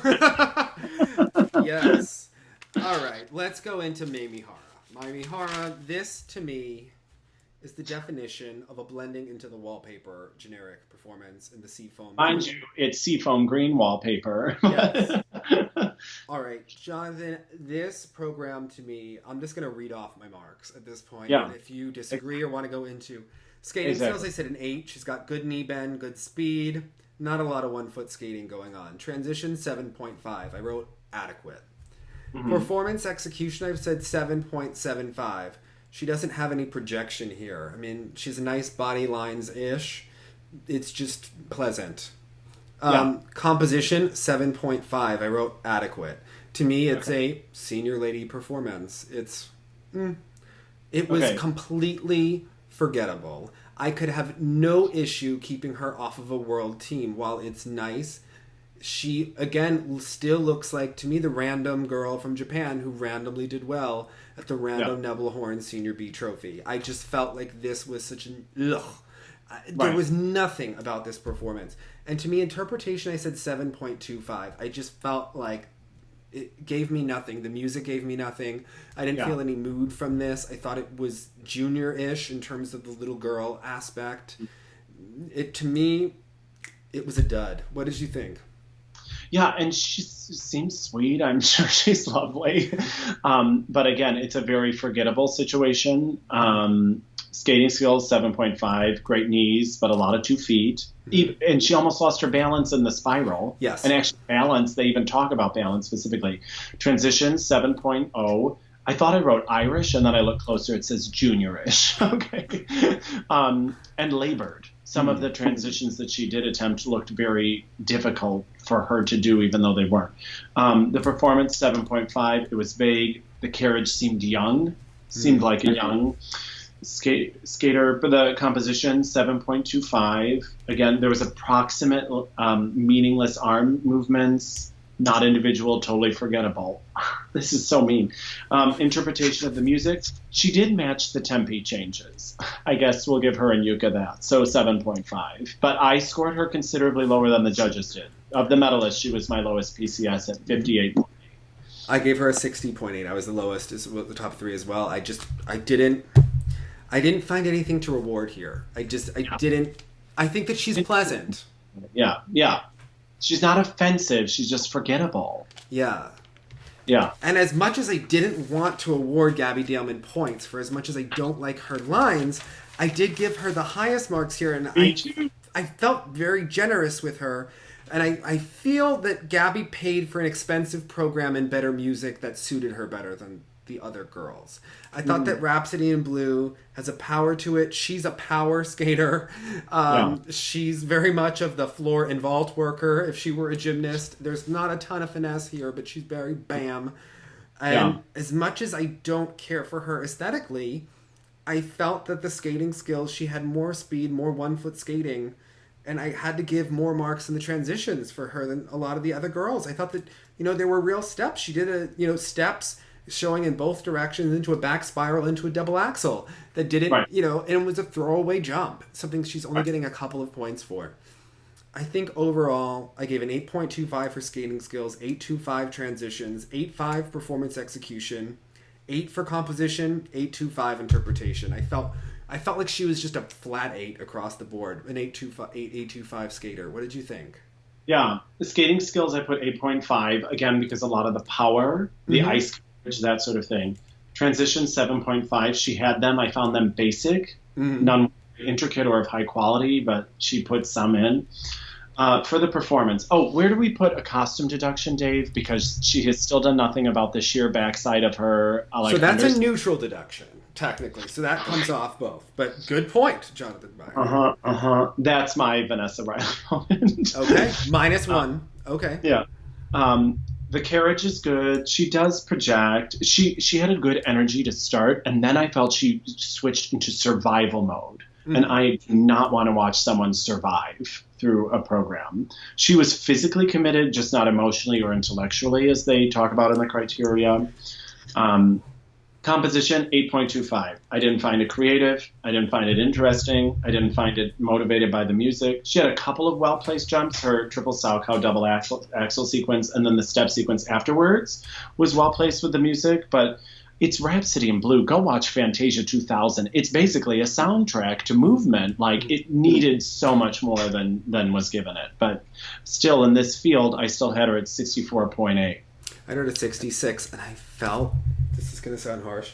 Yes. All right, let's go into Mae Mihara. Mae Mihara, this to me is the definition of a blending into the wallpaper generic performance in the seafoam. Mind you, it's seafoam green wallpaper. Yes. All right, Jonathan, this program to me, I'm just going to read off my marks at this point. Yeah. And if you disagree or want to go into skating skills, I said an 8. She's got good knee bend, good speed, not a lot of 1-foot skating going on. Transition, 7.5. I wrote adequate. Performance execution, I've said 7.75. She doesn't have any projection here. I mean, she's a nice body lines-ish. It's just pleasant. Composition, 7.5. I wrote adequate. To me, it's a senior lady performance. It was completely forgettable. I could have no issue keeping her off of a world team. While it's nice, she, again, still looks like, to me, the random girl from Japan who randomly did well at the random Neville Horn Senior B Trophy. I just felt like this was such an... There was nothing about this performance. And to me, interpretation, I said 7.25. I just felt like it gave me nothing. The music gave me nothing. I didn't feel any mood from this. I thought it was junior-ish in terms of the little girl aspect. To me, it was a dud. What did you think? Yeah, and she seems sweet. I'm sure she's lovely. But again, it's a very forgettable situation. Skating skills, 7.5. Great knees, but a lot of 2 feet. And she almost lost her balance in the spiral. Yes. And actually balance, they even talk about balance specifically. Transition, 7.0. I thought I wrote Irish, and then I looked closer. It says juniorish. Okay. And labored. Some of the transitions that she did attempt looked very difficult for her to do, even though they weren't. The performance, 7.5. It was vague. The carriage seemed young. Seemed like a young skater. But the composition, 7.25. Again, there was approximate meaningless arm movements. Not individual, totally forgettable. This is so mean. Interpretation of the music. She did match the tempi changes. I guess we'll give her and Yuka that. So 7.5. But I scored her considerably lower than the judges did. Of the medalists, she was my lowest PCS at 58. I gave her a 60.8. I was the lowest, as well, the top 3 as well. I didn't find anything to reward here. I didn't. I think that she's pleasant. Yeah, yeah. She's not offensive. She's just forgettable. Yeah. Yeah. And as much as I didn't want to award Gabby Daleman points, for as much as I don't like her lines, I did give her the highest marks here, and I felt very generous with her. And I feel that Gabby paid for an expensive program and better music that suited her better than the other girls. I thought that Rhapsody in Blue has a power to it. She's a power skater. She's very much of the floor and vault worker. If she were a gymnast, there's not a ton of finesse here, but she's very bam. And as much as I don't care for her aesthetically, I felt that the skating skills, she had more speed, more one-foot skating, and I had to give more marks in the transitions for her than a lot of the other girls. I thought that, there were real steps. She did steps showing in both directions into a back spiral, into a double axel that didn't, and it was a throwaway jump, something she's only getting a couple of points for. I think overall, I gave an 8.25 for skating skills, 8.25 transitions, 8.5 performance execution, 8 for composition, 8.25 interpretation. I felt like she was just a flat 8 across the board, an 8.25 skater. What did you think? Yeah, the skating skills I put 8.5, again, because a lot of the power, the ice coverage, that sort of thing. Transition 7.5, she had them. I found them basic, none intricate or of high quality, but she put some in. For the performance, where do we put a costume deduction, Dave? Because she has still done nothing about the sheer backside of her. So that's a neutral deduction, technically. So that comes off both. But good point, Jonathan Meyer. That's my Vanessa Riley moment. Okay, -1. Okay. Yeah. The carriage is good. She does project. She had a good energy to start, and then I felt she switched into survival mode. And I do not want to watch someone survive through a program. She was physically committed, just not emotionally or intellectually, as they talk about in the criteria. Composition, 8.25. I didn't find it creative. I didn't find it interesting. I didn't find it motivated by the music. She had a couple of well-placed jumps. Her triple Salchow double axel sequence and then the step sequence afterwards was well-placed with the music, but it's Rhapsody in Blue. Go watch Fantasia 2000. It's basically a soundtrack to movement. Like, it needed so much more than was given it. But still, in this field, I still had her at 64.8. I had her at 66, and I felt, this is going to sound harsh,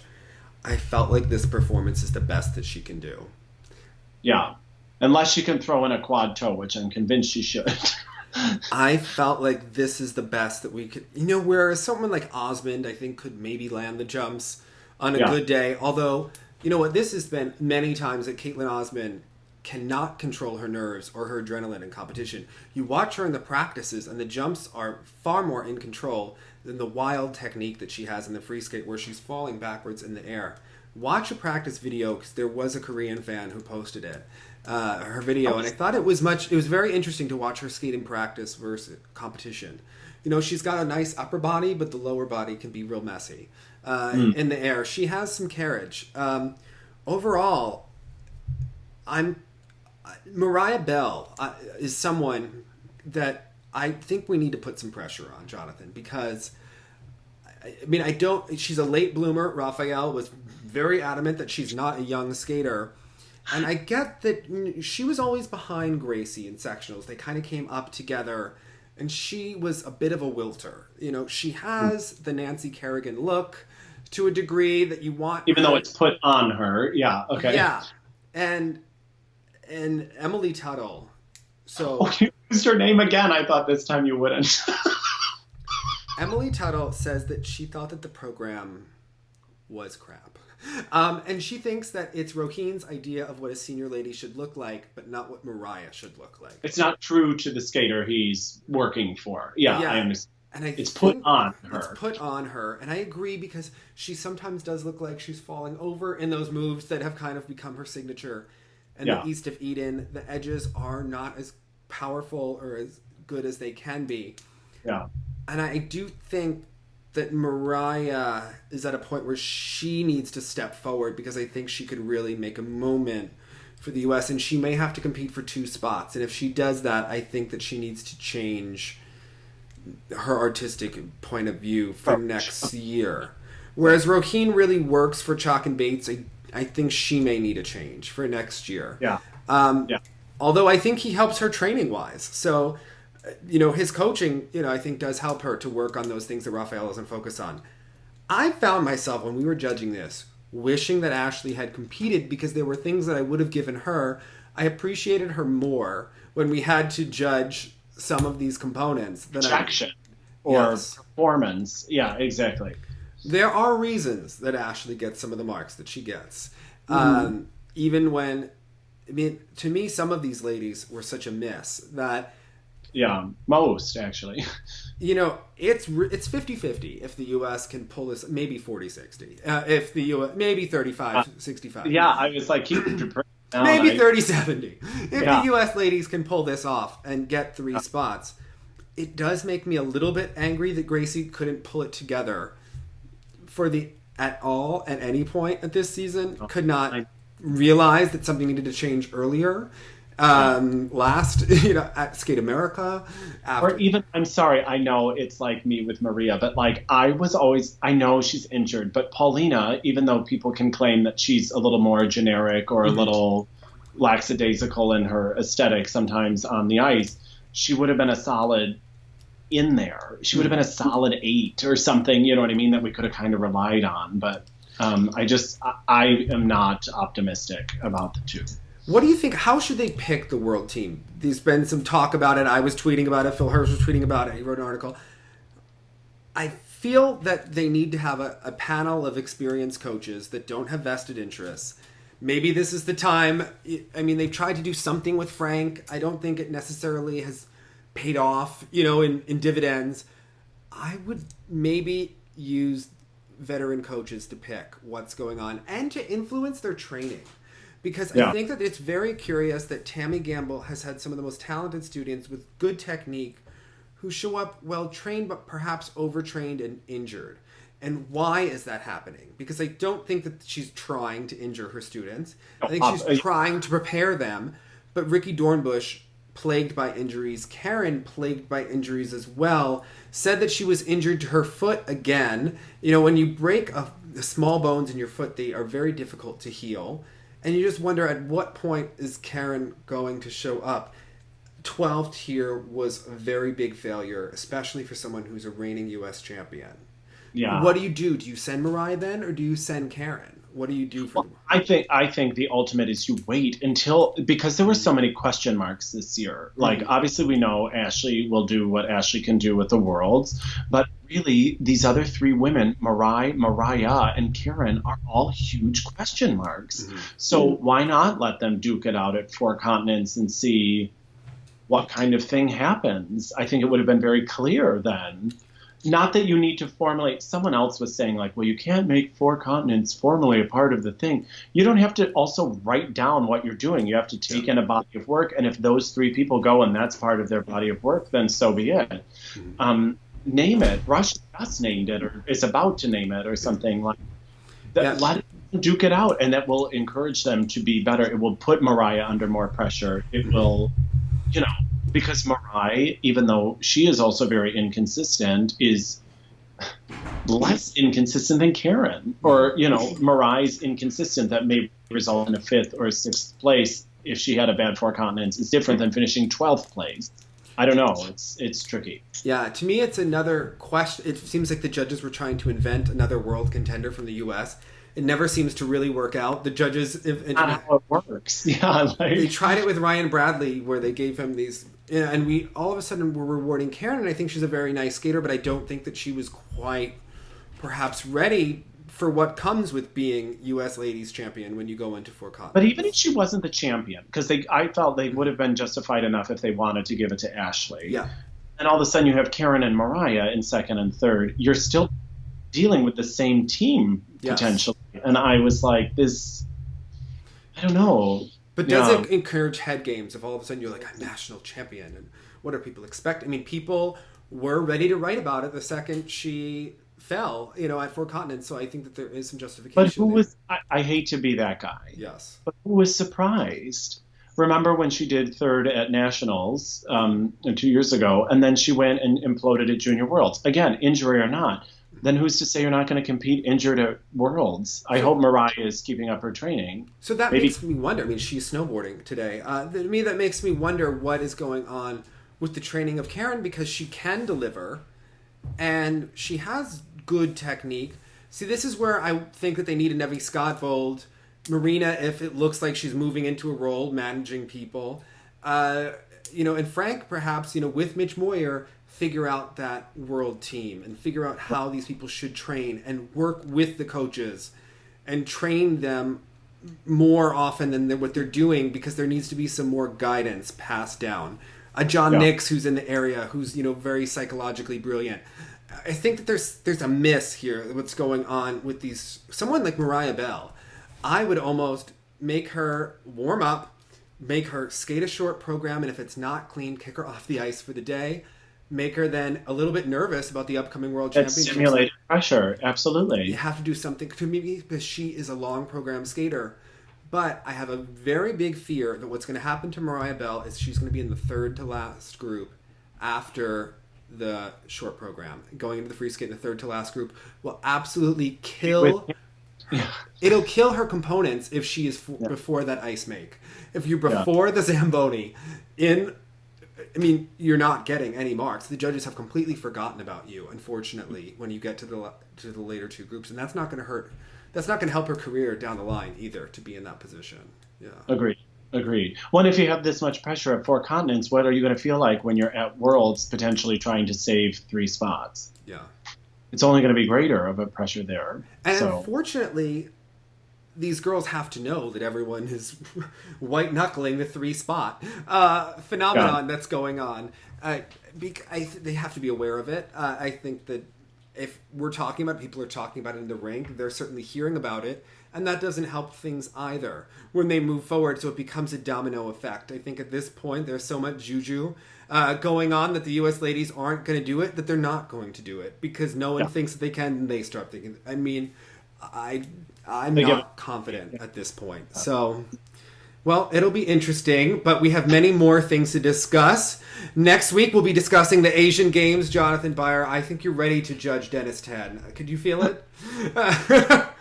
I felt like this performance is the best that she can do. Yeah. Unless she can throw in a quad toe, which I'm convinced she should. I felt like this is the best that we could, whereas someone like Osmond, I think, could maybe land the jumps on a good day. Although, this has been many times that Caitlin Osmond cannot control her nerves or her adrenaline in competition. You watch her in the practices, and the jumps are far more in control than the wild technique that she has in the free skate where she's falling backwards in the air. Watch a practice video, because there was a Korean fan who posted it. Her video, and I thought it was very interesting to watch her skating practice versus competition. She's got a nice upper body, but the lower body can be real messy in the air. She has some carriage. Overall, Mariah Bell is someone that I think we need to put some pressure on, Jonathan, because she's a late bloomer. Raphael was very adamant that she's not a young skater. And I get that she was always behind Gracie in sectionals. They kind of came up together, and she was a bit of a wilter. She has the Nancy Kerrigan look to a degree that you want. Even though it's put on her. Yeah, okay. Yeah. And Emily Tuttle. So you used her name again. I thought this time you wouldn't. Emily Tuttle says that she thought that the program was crap. And she thinks that it's Roheen's idea of what a senior lady should look like, but not what Mariah should look like. It's not true to the skater he's working for. Yeah. I understand. And it's put on her. It's put on her. And I agree, because she sometimes does look like she's falling over in those moves that have kind of become her signature. And the East of Eden, the edges are not as powerful or as good as they can be. Yeah. And I do think that Mariah is at a point where she needs to step forward, because I think she could really make a moment for the U.S. and she may have to compete for 2 spots. And if she does that, I think that she needs to change her artistic point of view for next year. Whereas Roheen really works for Chock and Bates. I think she may need a change for next year. Yeah. Although I think he helps her training-wise. So, his coaching, I think does help her to work on those things that Raphael doesn't focus on. I found myself, when we were judging this, wishing that Ashley had competed because there were things that I would have given her. I appreciated her more when we had to judge some of these components. Projection or performance. Yeah, exactly. There are reasons that Ashley gets some of the marks that she gets. Even when, to me, some of these ladies were such a miss that... Yeah, most, actually. It's 50-50 if the U.S. can pull this, maybe 40-60. If the U.S., maybe 35-65. Yeah, I was like, keep your down. Maybe 30-70. If the U.S. ladies can pull this off and get 3 spots, it does make me a little bit angry that Gracie couldn't pull it together at any point at this season. Could not realize that something needed to change earlier. Last, at Skate America. Or even, I'm sorry, I know it's like me with Maria, but I know she's injured, but Paulina, even though people can claim that she's a little more generic or a little lackadaisical in her aesthetic sometimes on the ice, she would have been a solid in there. She would have been a solid 8 or something, you know what I mean, that we could have kind of relied on. But I am not optimistic about the two. What do you think? How should they pick the world team? There's been some talk about it. I was tweeting about it. Phil Hirsch was tweeting about it. He wrote an article. I feel that they need to have a panel of experienced coaches that don't have vested interests. Maybe this is the time. I mean, they've tried to do something with Frank. I don't think it necessarily has paid off, in dividends. I would maybe use veteran coaches to pick what's going on and to influence their training. Because I think that it's very curious that Tammy Gamble has had some of the most talented students with good technique who show up well-trained but perhaps overtrained and injured. And why is that happening? Because I don't think that she's trying to injure her students. I think she's trying to prepare them. But Ricky Dornbush, plagued by injuries, Karen, plagued by injuries as well, said that she was injured to her foot again. When you break the small bones in your foot, they are very difficult to heal. And you just wonder, at what point is Karen going to show up? 12th here was a very big failure, especially for someone who's a reigning U.S. champion. Yeah. What do? Do you send Mariah then, or do you send Karen? What do you do for them? I think the ultimate is you wait until, because there were so many question marks this year. Like, obviously we know Ashley will do what Ashley can do with the Worlds, but really these other 3 women, Mariah, and Karen, are all huge question marks. So why not let them duke it out at 4 continents and see what kind of thing happens? I think it would have been very clear then. Not that you need to formulate. Someone else was saying, like, well, you can't make 4 continents formally a part of the thing. You don't have to also write down what you're doing. You have to take in a body of work. And if those 3 people go and that's part of their body of work, then so be it. Name it. Russia just named it or is about to name it or something like that. Let them duke it out, and that will encourage them to be better. It will put Mariah under more pressure. It will, because Mariah, even though she is also very inconsistent, is less inconsistent than Karen. Or, Mariah's inconsistent that may result in a 5th or 6th place if she had a bad 4 continents is different than finishing 12th place. I don't know. It's tricky. Yeah, to me it's another question. It seems like the judges were trying to invent another world contender from the U.S. It never seems to really work out. The judges... Not how it works. Yeah, they tried it with Ryan Bradley where they gave him these... and we all of a sudden were rewarding Karen, and I think she's a very nice skater, but I don't think that she was quite perhaps ready for what comes with being U.S. ladies champion when you go into 4 continents. But even if she wasn't the champion, because I felt they would have been justified enough if they wanted to give it to Ashley. Yeah. And all of a sudden you have Karen and Mariah in 2nd and 3rd. You're still dealing with the same team, potentially. And I was like, I don't know. But does it encourage head games if all of a sudden you're like, I'm national champion? And what are people expecting? I mean, people were ready to write about it the second she fell, at 4 continents. So I think that there is some justification. But who was, I hate to be that guy. Yes. But who was surprised? Remember when she did 3rd at Nationals 2 years ago, and then she went and imploded at Junior Worlds. Again, injury or not. then who's to say you're not going to compete injured at Worlds? I hope Mariah is keeping up her training. So that makes me wonder. I mean, she's snowboarding today. To me, that makes me wonder what is going on with the training of Karen, because she can deliver and she has good technique. See, this is where I think that they need a Nevi Scottvold. Marina, if it looks like she's moving into a role, managing people. And Frank, perhaps, with Mitch Moyer, figure out that world team and figure out how these people should train and work with the coaches and train them more often than what they're doing, because there needs to be some more guidance passed down. John Nix, who's in the area, who's, very psychologically brilliant. I think that there's a miss here, what's going on with someone like Mariah Bell. I would almost make her warm up, make her skate a short program, and if it's not clean, kick her off the ice for the day. Make her then a little bit nervous about the upcoming World Championships. Simulated pressure, absolutely. You have to do something to me, because she is a long program skater. But I have a very big fear that what's going to happen to Mariah Bell is she's going to be in the third to last group after the short program. Going into the free skate in the third to last group will absolutely kill. It'll kill her components if she is before that ice make. If you're before the Zamboni, you're not getting any marks. The judges have completely forgotten about you, unfortunately, when you get to the later two groups, and that's not going to hurt. That's not going to help her career down the line either, to be in that position. Yeah. Agreed. Well, if you have this much pressure at 4 continents, what are you going to feel like when you're at Worlds potentially trying to save 3 spots? Yeah. It's only going to be greater of a pressure there. And unfortunately, these girls have to know that everyone is white-knuckling the 3-spot phenomenon that's going on. They have to be aware of it. I think that if we're talking about it, people are talking about it in the rink, they're certainly hearing about it, and that doesn't help things either when they move forward, so it becomes a domino effect. I think at this point there's so much juju going on that the U.S. ladies aren't going to do it, that they're not going to do it, because no one thinks that they can, and they start thinking. I mean, I'm not confident at this point. So, well, it'll be interesting, but we have many more things to discuss. Next week, we'll be discussing the Asian Games. Jonathan Byer, I think you're ready to judge Dennis Tan. Could you feel it?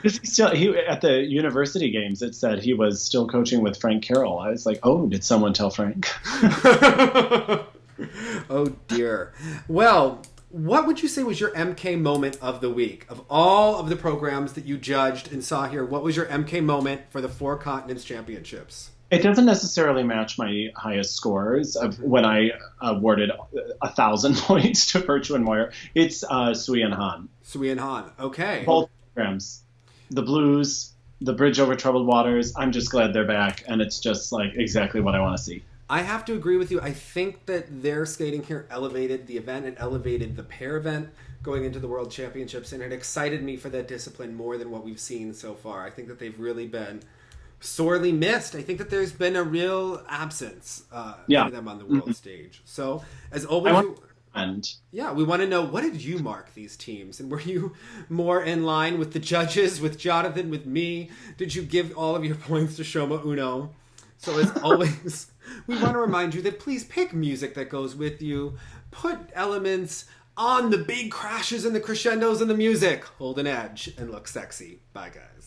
He at the university games, it said he was still coaching with Frank Carroll. I was like, oh, did someone tell Frank? Oh, dear. Well, what would you say was your MK moment of the week? Of all of the programs that you judged and saw here, what was your MK moment for the 4 Continents Championships? It doesn't necessarily match my highest scores of when I awarded 1,000 points to Virtue and Moyer. It's Sui and Han. Sui and Han, okay. Both programs. The Blues, the Bridge Over Troubled Waters, I'm just glad they're back, and it's just like exactly what I want to see. I have to agree with you. I think that their skating here elevated the event and elevated the pair event going into the World Championships, and it excited me for that discipline more than what we've seen so far. I think that they've really been sorely missed. I think that there's been a real absence for them on the world stage. So, as always, we want to know, what did you mark these teams? And were you more in line with the judges, with Jonathan, with me? Did you give all of your points to Shoma Uno? So, as always, we want to remind you that please pick music that goes with you. Put elements on the big crashes and the crescendos in the music. Hold an edge and look sexy. Bye, guys.